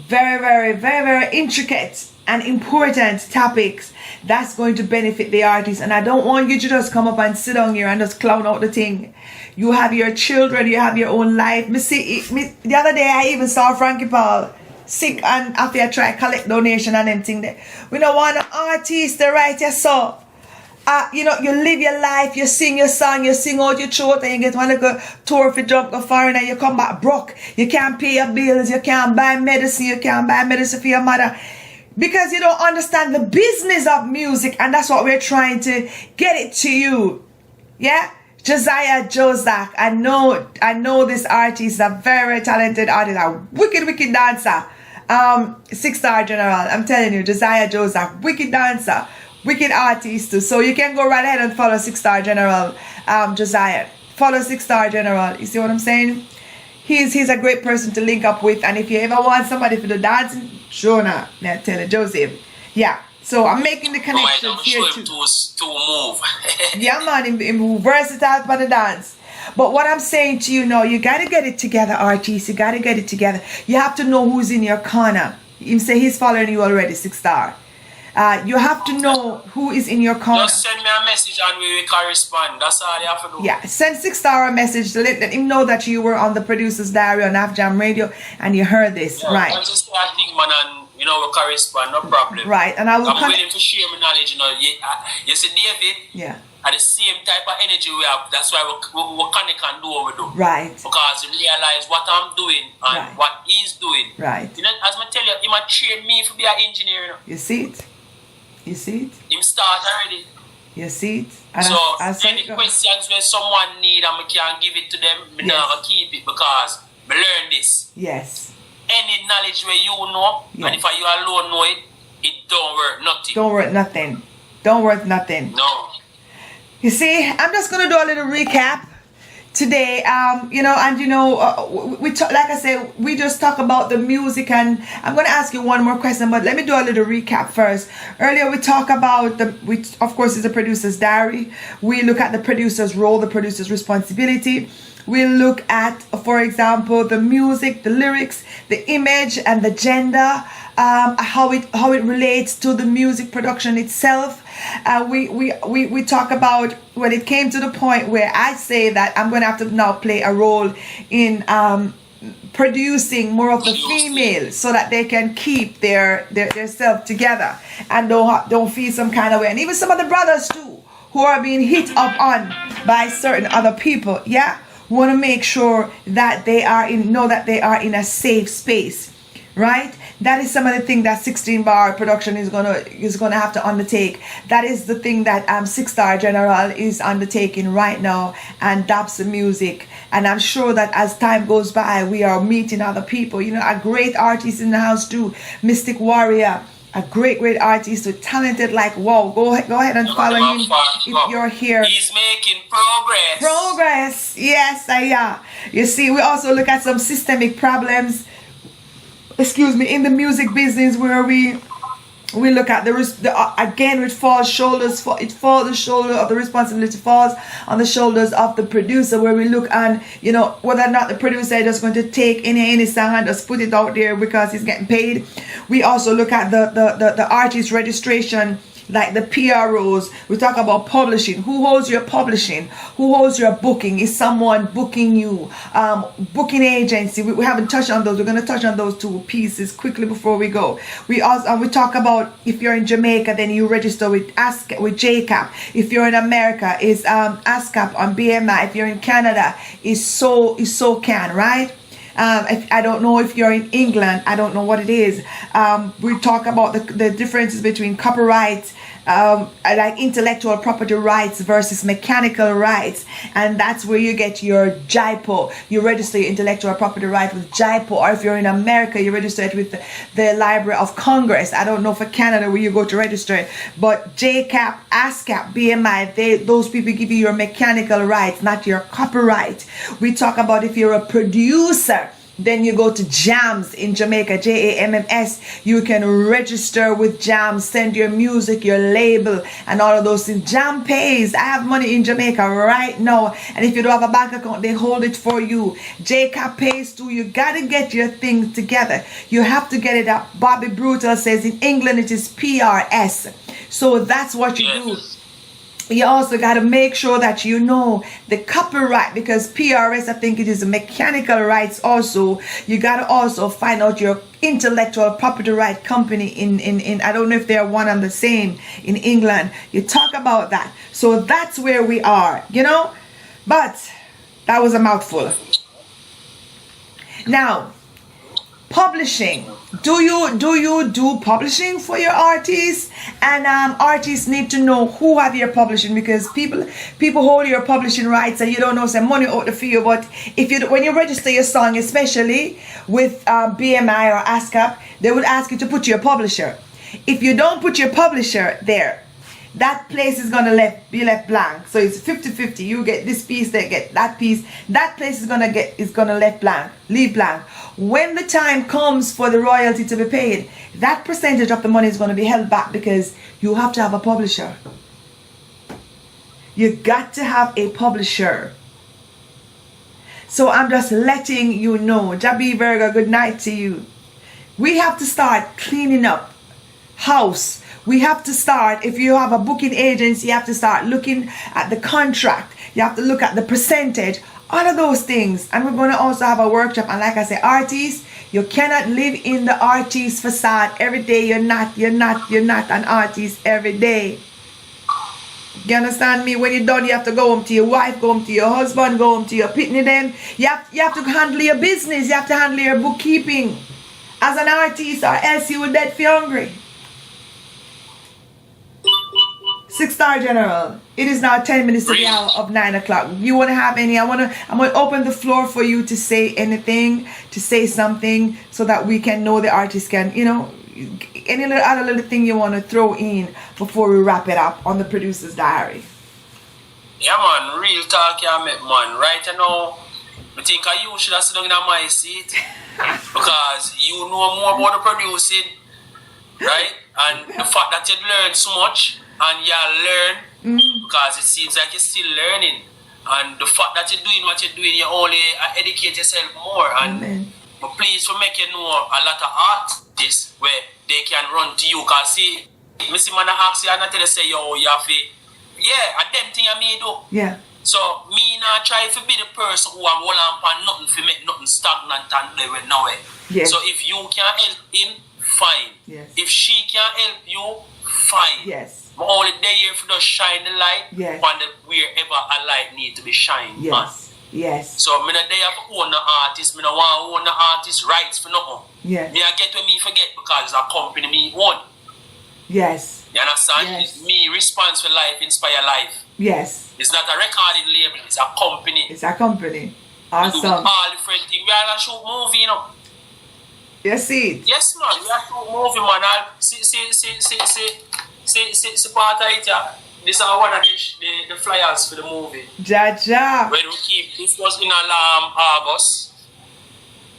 very, very, very, very intricate and important topics that's going to benefit the artist. And I don't want you to just come up and sit down here and just clown out the thing. You have your children, you have your own life. The other day I even saw Frankie Paul sick, and after I try collect donation and them thing there. We don't want an artist to write your song. You know, you live your life, you sing your song, you sing out your throat, and you get one to go tour for jump, go foreign, and you come back broke. You can't pay your bills, you can't buy medicine, you can't buy medicine for your mother. Because you don't understand the business of music, and that's what we're trying to get it to you. Yeah? Josiah Jozak. I know this artist, a very, very talented artist, a wicked dancer. 6 Star General. I'm telling you, Josiah Jozak, wicked dancer, wicked artist too. So you can go right ahead and follow 6 Star General, Josiah. Follow 6 Star General. You see what I'm saying? He's a great person to link up with. And if you ever want somebody for the dancing, Jonah, I tell you, Joseph. Yeah. So I'm making the connection here too. To move. Yeah, man, I'm versatile for the dance. But what I'm saying to you now, you gotta get it together, artists. You gotta get it together. You have to know who's in your corner. You say he's following you already, 6 Star. You have to know who is in your corner. Just send me a message and we will correspond. That's all you have to do. Yeah, send 6 Star a message to let him know that you were on the producer's diary on Afjam Radio and you heard this, right? I just say I think, man, and you know, we correspond, no problem. Right, and I'm willing to share my knowledge. You know, you see, David. Yeah. At the same type of energy we have. That's why we can do what we do. Right. Because you realize what I'm doing and what he's doing. Right. You know, as I tell you, he might train me to be an engineer. You know? You see it? You see it? Him start already. You see it? And so I any questions where someone need and we can give it to them, we not gonna keep it because we learn this. Yes. Any knowledge where you know, and if you alone know it, it don't worth nothing. Don't worth nothing. Don't worth nothing. No. You see, I'm just going to do a little recap. today, like I said, we just talk about the music, and I'm going to ask you one more question, but let me do a little recap first. Earlier we talk about of course, it's the producer's diary. We look at the producer's role, the producer's responsibility. We look at, for example, the music, the lyrics, the image, and the gender, how it relates to the music production itself. We talk about when it came to the point where I say that I'm going to have to now play a role in producing more of the females so that they can keep their self together and don't feel some kind of way. And even some of the brothers too, who are being hit up on by certain other people, want to make sure that they are in a safe space, right? That is some of the thing that 16 Bar production is gonna have to undertake. That is the thing that 6 Star General is undertaking right now, and Dabs Music. And I'm sure that as time goes by, we are meeting other people. A great artist in the house too, Mystic Warrior. A great artist, so talented like wow. Go ahead and follow him if you're here. He's making progress. Yes, you see, we also look at some systemic problems, in the music business, where we look at again, the shoulder of the responsibility falls on the shoulders of the producer, where we look on, whether or not the producer is just going to take any song and just put it out there because he's getting paid. We also look at the artist registration, like the PROs. We talk about publishing. Who holds your publishing? Who holds your booking? Is someone booking you? Booking agency. We haven't touched on those. We're going to touch on those two pieces quickly before we go. We talk about, if you're in Jamaica, then you register with JCAP. If you're in America, is ASCAP on BMI. If you're in Canada, is SOCAN, right? I don't know if you're in England. I don't know what it is. We talk about the differences between copyright, like intellectual property rights versus mechanical rights, and that's where you get your JIPO. You register your intellectual property right with JIPO, or if you're in America, you register it with the Library of Congress. I don't know for Canada where you go to register it, but JCAP, ASCAP, BMI, those people give you your mechanical rights, not your copyright. We talk about if you're a producer, then you go to JAMS in Jamaica, JAMMS. You can register with JAMS, send your music, your label, and all of those things. JAM pays. I have money in Jamaica right now, and if you don't have a bank account, they hold it for you. JCAP pays too. You gotta get your things together. You have to get it up. Bobby Brutal says in England it is PRS. So that's what you do. You also got to make sure that you know the copyright, because PRS, I think it is mechanical rights also. You got to also find out your intellectual property right company in I don't know if they're one and the same in England. You talk about that. So that's where we are, but that was a mouthful. Now, publishing. Do you do publishing for your artists? And artists need to know who have your publishing, because people hold your publishing rights and you don't know some money out the for you. But when you register your song, especially with BMI or ASCAP, they would ask you to put your publisher. If you don't put your publisher there, that place is going to be left blank. So it's 50-50. You get this piece, they get that piece. That place is going to leave blank. When the time comes for the royalty to be paid, that percentage of the money is going to be held back, because you have to have a publisher. You got to have a publisher. So I'm just letting you know. Jabi Verga, good night to you. We have to start cleaning up house. We have to start, if you have a booking agency, you have to start looking at the contract. You have to look at the percentage, all of those things. And we're going to also have a workshop. And like I say, artists, you cannot live in the artist facade every day. You're not an artist every day. You understand me? When you're done, you have to go home to your wife, go home to your husband, go home to your pitney them. You have to handle your business. You have to handle your bookkeeping as an artist, or else you will dead for hungry. 6 Star General, it is now 10 minutes to the hour of 9 o'clock. You want to have any? I'm going to open the floor for you to say anything, to say something, so that we can know the artist can, any other little thing you want to throw in before we wrap it up on the producer's diary. Yeah, man, real talk, yeah, man. Right now, I think you should have sit down in my seat because you know more about the producing, right? And the fact that you learn so much and you learn because it seems like you're still learning. And the fact that you're doing what you're doing, you only educate yourself more. And but please for make you know a lot of artists where they can run to you. Because see, me see man ask you and I tell you say, yo, you have to, yeah, a them thing I may do. Yeah. So me not try to be the person who have hold on for nothing to make nothing stagnant and they went nowhere. Yes. So if you can help him, fine. Yes. If she can help you, fine. Yes. But only they here for just shine the light Yes. on the wherever a light need to be shined on. Yes. Yes. So me not there for own the artist, me not want to own the artist rights for nothing. Yeah. Me I get what me forget because it's a company me own. Yes. You understand? Yes. It's me response for life, inspire life. Yes. It's not a recording label, it's a company. It's a company. We do Awesome. all different things. We are a shoot movie, you know. You see it? Yes, man. We are shoot movie, man. I'll see part of it, yeah. This is one of the flyers for the movie. Jaja. When we keep, this was in August.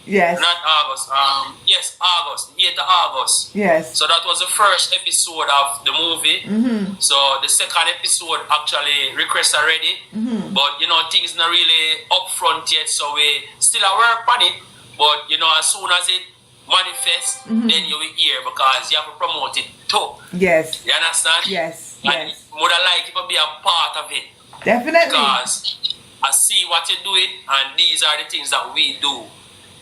Yes. Not August. Yes, August. 8th of August. Yes. So that was the first episode of the movie. So the second episode actually requests already. But you know, things not really upfront yet. So we still are work on it. But you know, as soon as it manifests, then you will hear because you have to promote it too. Yes. You understand? Yes. And Yes. would I like it to be a part of it? Definitely. Because I see what you're doing and these are the things that we do.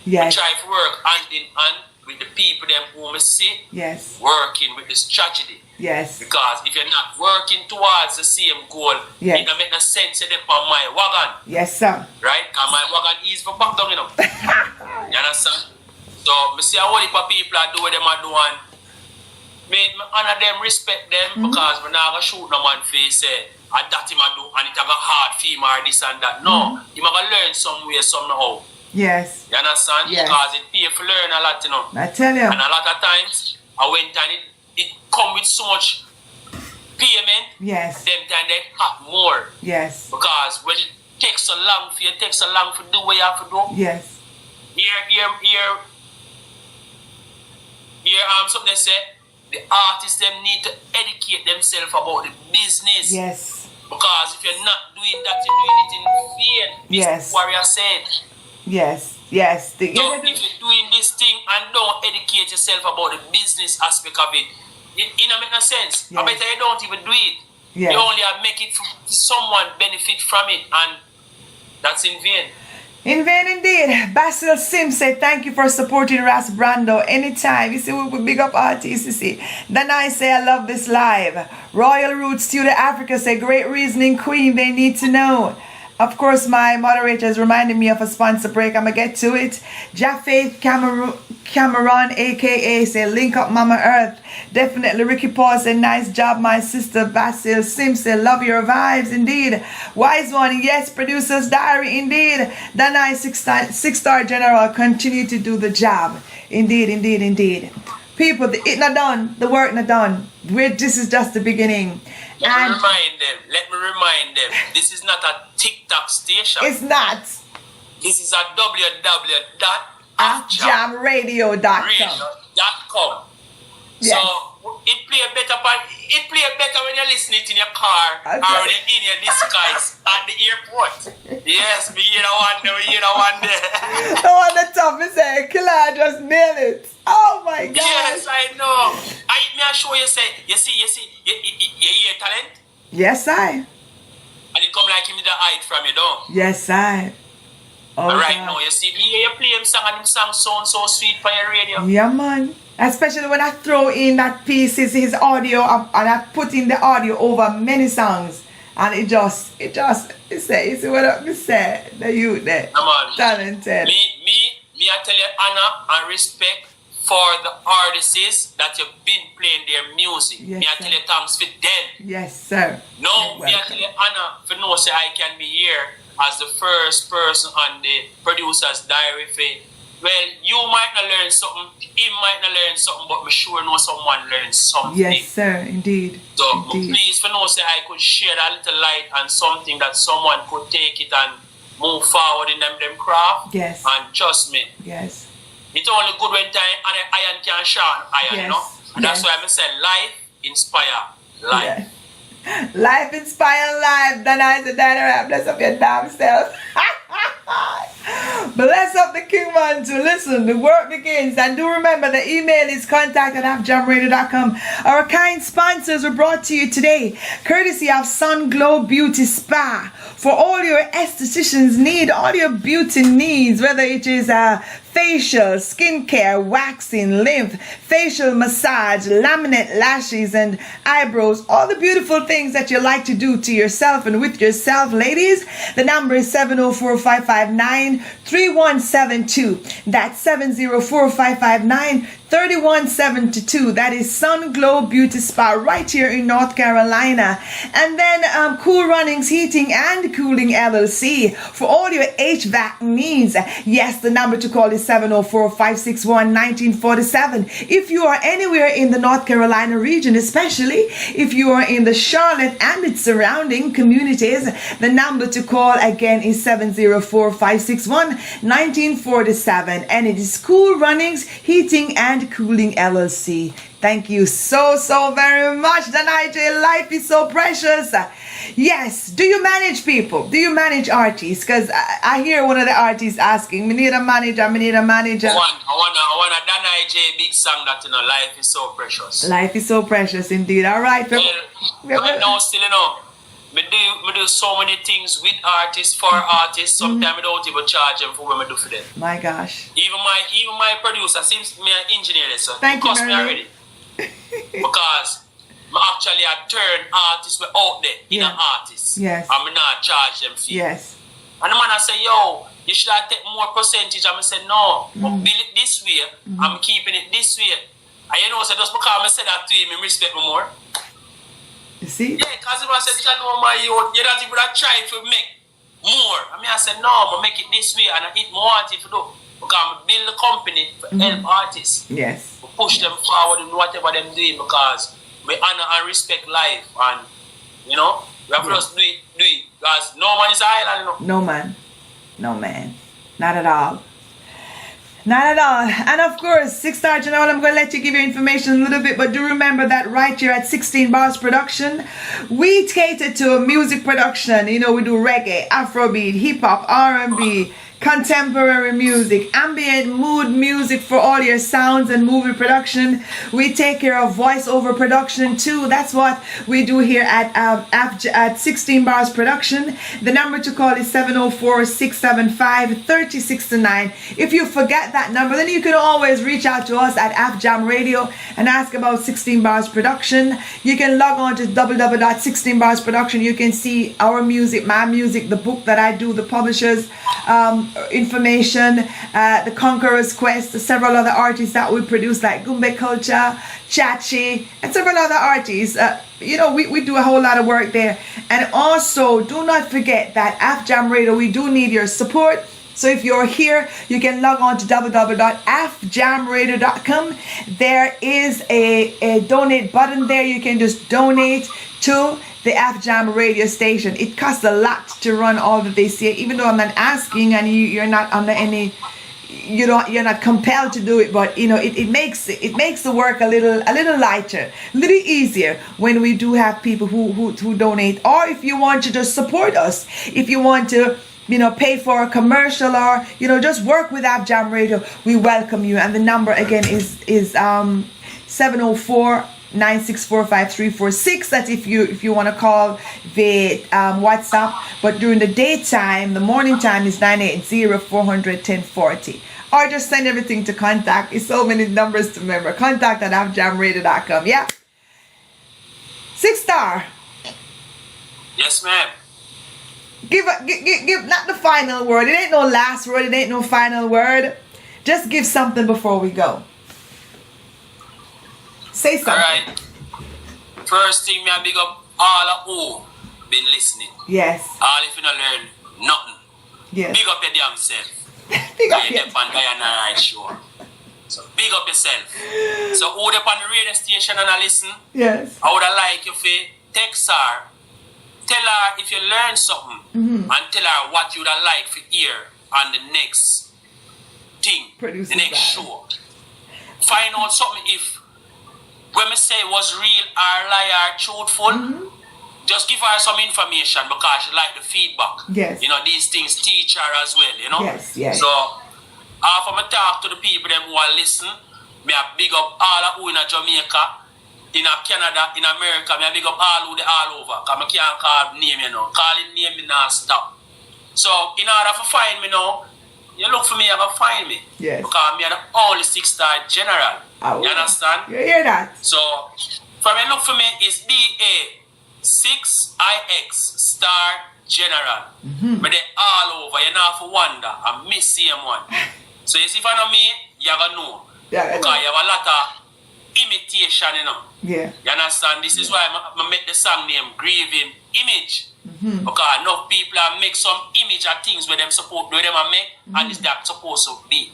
Yes. We try to work hand in hand with the people them who we see Yes. working with this tragedy. Yes. Because if you're not working towards the same goal, Yes. it don't make no sense to dip on my wagon, Yes, sir. right? Because my wagon is for back down, you know. You understand? So, I see how only people are doing them and doing. Me honor them, respect them, because we're not going to shoot no man face, and that him a do, and it have a hard film or this and that. No, you might learn somewhere, somehow. Yes. You understand? Yes. Because it pay for learn a lot, you know. I tell you. And a lot of times, I went and it come with so much payment, Yes. them time they have more. Yes. Because when it takes so long for you, it takes so long for do what you have to do. Yes. Here, something they say, the artists them need to educate themselves about the business. Yes. Because if you're not doing that, you're doing it in vain. Yes. This warrior said. Yes. Yes. So if you're doing this thing and don't educate yourself about the business aspect of it, it don't make no sense. Yes. I bet you don't even do it. Yes. You only make it for someone benefit from it, and that's in vain. In vain indeed. Basil Sims said, thank you for supporting Ras Brando anytime. You see, we big up artists, you see. Then I say, I love this live. Royal Roots Studio Africa say, great reasoning queen, they need to know. Of course, my moderator has reminded me of a sponsor break. I'm going to get to it. Jafaith Cameron, a.k.a. say, link up Mama Earth. Definitely. Ricky Paul said, nice job, my sister. Basil Sims said, love your vibes, indeed. Wise One, yes, Producer's Diary, indeed. Danai six-star general, continue to do the job. Indeed, indeed, indeed. People, it not done. The work not done. This is just the beginning. Let me remind them, this is not a TikTok station. It's not. This is a www.jamradio.com. Yes. So it play better when you listen it in your car or when you're in your disguise at the airport. Yes, we hear that one there. The one that top is saying, Killer just nailed it. Oh my God. Yes, I know. May I show you you hear talent? Yes, I. And it come like him with the height from you, don't? Yes, I. Oh, right God. now, you see, you play him song and him song sound so sweet for your radio. Yeah, man. Especially when I throw in that piece, his audio, and I put in the audio over many songs. And it just, you see what I say? The youth there. Talented. Me, I tell you, honor and respect for the artists that you've been playing their music. Yes, me, I tell you, thanks for them. Yes, sir. No, me, I tell you, honor for no say I can be here as the first person on the producer's diary for well, you might not learn something, he might not learn something, but me sure know someone learns something. Yes, sir. Indeed. So Indeed. please, for know, say I could share that little light and something that someone could take it and move forward in them craft. Yes. And trust me, Yes. it's only good when time and iron can sharpen iron, Yes. you know? And that's Yes. why I say life inspire life. Yeah. Life inspire life. Then I said, Dana, bless up your damn self. Bless up the King man to listen. The work begins. And do remember the email is contact@afjamradio.com. Our kind sponsors were brought to you today, courtesy of Sun Glow Beauty Spa. For all your estheticians need, all your beauty needs, whether it is facial, skincare, waxing, lymph, facial massage, laminate lashes and eyebrows, all the beautiful things that you like to do to yourself and with yourself, ladies. The number is 704-559-3172. That's 704-559-3172. That is Sun Glow Beauty Spa right here in North Carolina. And then Cool Runnings Heating and Cooling LLC for all your HVAC needs. Yes, the number to call is 704-561-1947. If you are anywhere in the North Carolina region, especially if you are in the Charlotte and its surrounding communities, the number to call again is 704-561-1947. And it is Cool Runnings Heating and Cooling LLC. Thank you so very much, Danai. Life is so precious. Yes. Do you manage people? Do you manage artists? Because I hear one of the artists asking, me need a manager, me need a manager. I want a Danai J big song that, you know, life is so precious. Life is so precious indeed. All right. Right now, still, you know, me do so many things with artists, for artists. Sometimes I don't even charge them for what I do for them. My gosh. Even my producer seems me an engineer, so Thank you, cost me Mary. already. Because I actually turn artists out there in an artist. Yes. I'm not charge them fee. Yes. And the man I say, yo, you should have take more percentage. I'm say, no, but bill it this way. I'm keeping it this way. And you know, so just because I said that to him, he respect me more. You see? Yeah, because if I said, you know, my youth, you don't even try to make more. I say, no, I'm make it this way, and I hit more want it to do. Because I build a company for help artists. Yes. To push them forward in whatever they're doing, because we honor and respect life, and you know, we have to just do it. Because no man is an island, you know. No man. No man. Not at all. Not at all. And of course, 6 Star General, I'm going to let you give your information a little bit, but do remember that right here at 16 Bars Production, we cater to music production. You know, we do reggae, Afrobeat, hip hop, R&B, contemporary music, ambient mood music for all your sounds and movie production. We take care of voiceover production too. That's what we do here at 16 Bars Production. The number to call is 704-675-3629. If you forget that number, then you can always reach out to us at AFJAM Radio and ask about 16 Bars Production. You can log on to www.16 Bars Production. You can see our music, my music, the book that I do, the publishers information, the Conqueror's Quest, several other artists that we produce like Gumbe Culture, Chachi, and several other artists. You know, we do a whole lot of work there. And also, do not forget that AFJAM Radio, we do need your support. So if you're here, you can log on to www.afjamradio.com. There is a donate button there. You can just donate to the AFJAM radio station. It costs a lot to run all that they say, even though I'm not asking and you're not under any, you're not compelled to do it, but you know, it makes the work a little lighter, a little easier when we do have people who donate. Or if you want to just support us, if you want to, you know, pay for a commercial, or you know, just work with AFJAM Radio, we welcome you. And the number again is 704-964-5346. That's if you want to call the WhatsApp. But during the daytime, the morning time is 980-400-1040. Or just send everything to contact. It's so many numbers to remember. Contact@afjamradio.com. Yeah. 6 Star. Yes, ma'am. Give not the final word. It ain't no last word. It ain't no final word. Just give something before we go. Say something. Alright. First thing, me I big up all of who been listening. Yes. All if you not learn nothing. Yes. Big up your damn self. Big up you your- dep on Diana Rice show. So big up yourself. So who dep on the radio station and I listen, Yes. I would like you to text her, tell her if you learn something, and tell her what you'd like to hear on the next thing, Producer's the next bag. show. Find out something if when me say it was real or lie or truthful. Just give her some information because she like the feedback. Yes. You know, these things teach her as well, you know? Yes, yes. So, after I talk to the people them who are listen, me a big up all of who in Jamaica, in Canada, in America, me a big up all who they all over. Because I can't call name, you know. Calling name me not stop. So, in order to find me now, you look for me, you can find me. Yes. Because me are the only 6-star general. Oh, You understand? You hear that? So, from you look for me is DA6IX star general. But they all over. You know have to wonder. I miss same one. So you see if I know me, you gonna know. Yeah, I Because know. you have a lot of imitation, you know. Yeah. You understand? This is why I make the song name Grieving Image. Because enough people have make some image of things where them support where them are make and it's that supposed to be.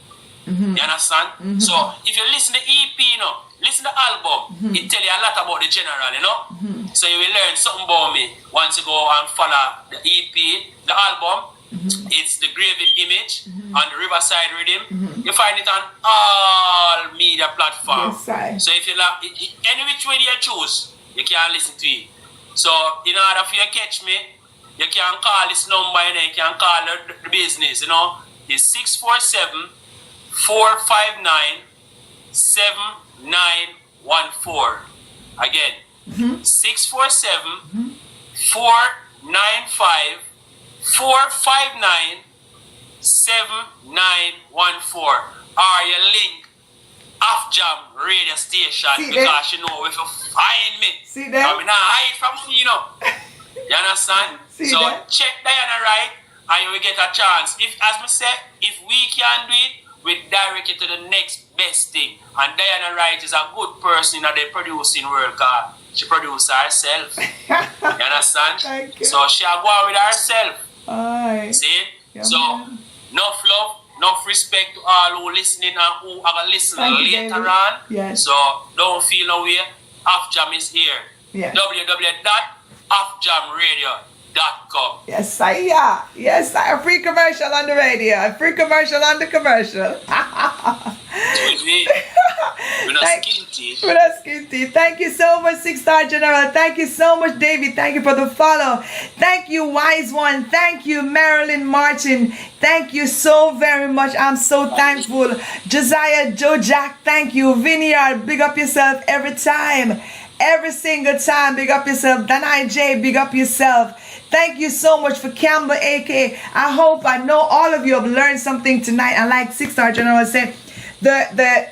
You understand? So if you listen to the EP, you know, listen to the album, it tell you a lot about the general, you know. So you will learn something about me once you go and follow the EP, the album. It's the Grieving Image on the Riverside Rhythm. You find it on all media platforms. Yes, I. So if you like, any which way you choose, you can listen to it. So in order for you to catch me, you can call this number, you know, you can call the business, you know. It's 647-459-7914. Again, 647-459-7914. Or you link Afjam radio station See because that? you know if you find me. See that? I mean, I hide from you, you know. You understand? See so that? check Diana right and you will get a chance. If, as I said, if we can do it, we direct it to the next best thing. And Diana Wright is a good person in the producing world because she produces herself. You understand? Thank you. So she will go on with herself. Aye. See? Yeah, So, man. enough love, enough respect to all who listening and who are going to listen Thank you, later David. on. Yes. So, don't feel no way. Afjam is here. Yes. www.afjamradio.com. Yes, sir. Yeah. Yes, sir. A free commercial on the radio. A free commercial on the commercial. We're not Thank- skin teeth. With us, Kitty. Thank you so much, 6-star General. Thank you so much, David. Thank you for the follow. Thank you, Wise One. Thank you, Marilyn Martin. Thank you so very much. I'm so thankful. Josiah Joe Jack, thank you. Vineyard, big up yourself every time. Every single time, big up yourself. Danai J, big up yourself. Thank you so much for Campbell AK. I know all of you have learned something tonight. And like 6-star General said, the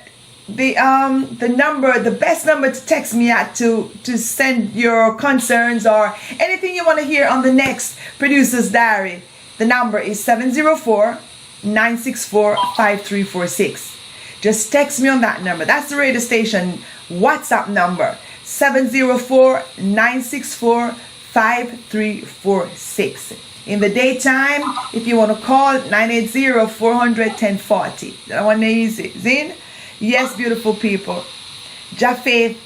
number, the best number to text me at to send your concerns or anything you want to hear on the next Producer's Diary. The number is 704-964-5346. Just text me on that number. That's the radio station WhatsApp number. 704-964-5346. In the daytime, if you want to call, 980-400-1040. That one easy. Zin? Yes, beautiful people. Jaffaith,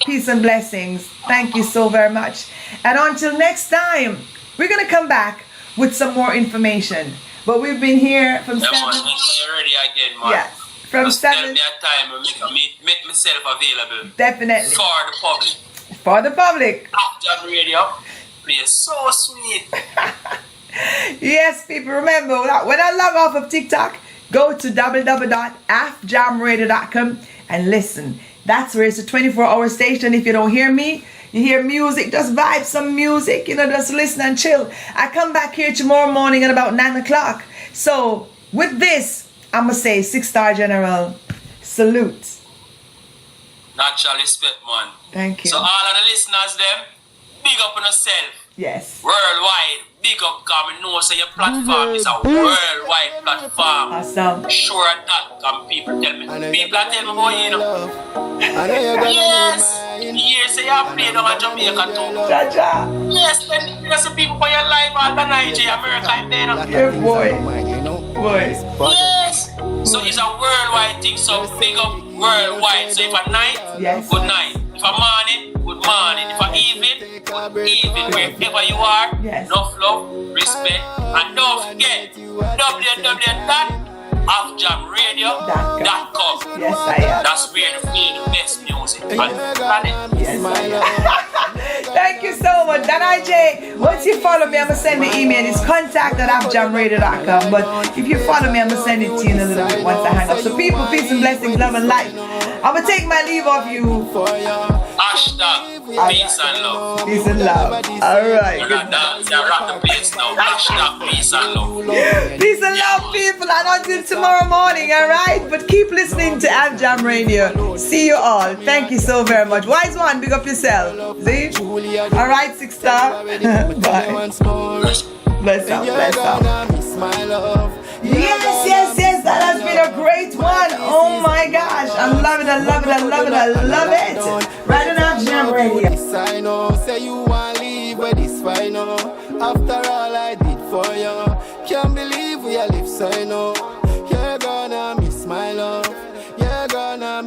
peace and blessings. Thank you so very much. And until next time, we're going to come back with some more information. But we've been here from Yeah, 7. man, you're ready again, man. Yes, from Just tell 7. me a time and make myself available Definitely. for the public. For the public. After radio, play so sweet. Yes, people, remember, when I log off of TikTok, go to www.afjamradio.com and listen. That's where it's a 24-hour station. If you don't hear me, you hear music, just vibe some music, just listen and chill. I come back here tomorrow morning at about 9 o'clock. So, with this, I'm going to say 6-star General, salute. Natural respect, man. Thank you. So all of the listeners, them, big up on yourself. Yes. Worldwide, big up, because I know say your platform is a worldwide platform. Awesome. Sure of that, because people tell me. People are telling me about you, I know you're gonna Yes! be mine. Yes, say you play down in Jamaica too. Jaja. Yes, then there's some people for your life all the Nigeria, America, and then. Yeah, boy. You know? boy. Yes. So it's a worldwide thing. So big up worldwide. So if a night, Yes. good night. If a morning, good morning. If a evening, good evening. Wherever you are, Yes. enough love, respect, and don't forget www.afjamradio.com. Yes, I am. That's where you feel the best music on the planet. Yes, I am. Thank you so much. Dan IJ, once you follow me, I'm going to send me email. It's contact@afjamradio.com. But if you follow me, I'm going to send it to you in a little bit once I hang up. So people, peace and blessings, love and light. I'm going to take my leave of you. Hashtag peace and love. Peace and love. All right. You're rock the place now. Hashtag peace and love. Peace and love, people. And until tomorrow morning, all right? But keep listening to AfJam Radio. See you all. Thank you so very much. Wise one, big up yourself. See? All right, 6 star. Bye. Bless up, bless up. Yes. That has been a great one. Oh my gosh. I love it. Right on AfJam Radio. I know, say you want leave where this fine. After all I did for you, can't believe we are live so I know.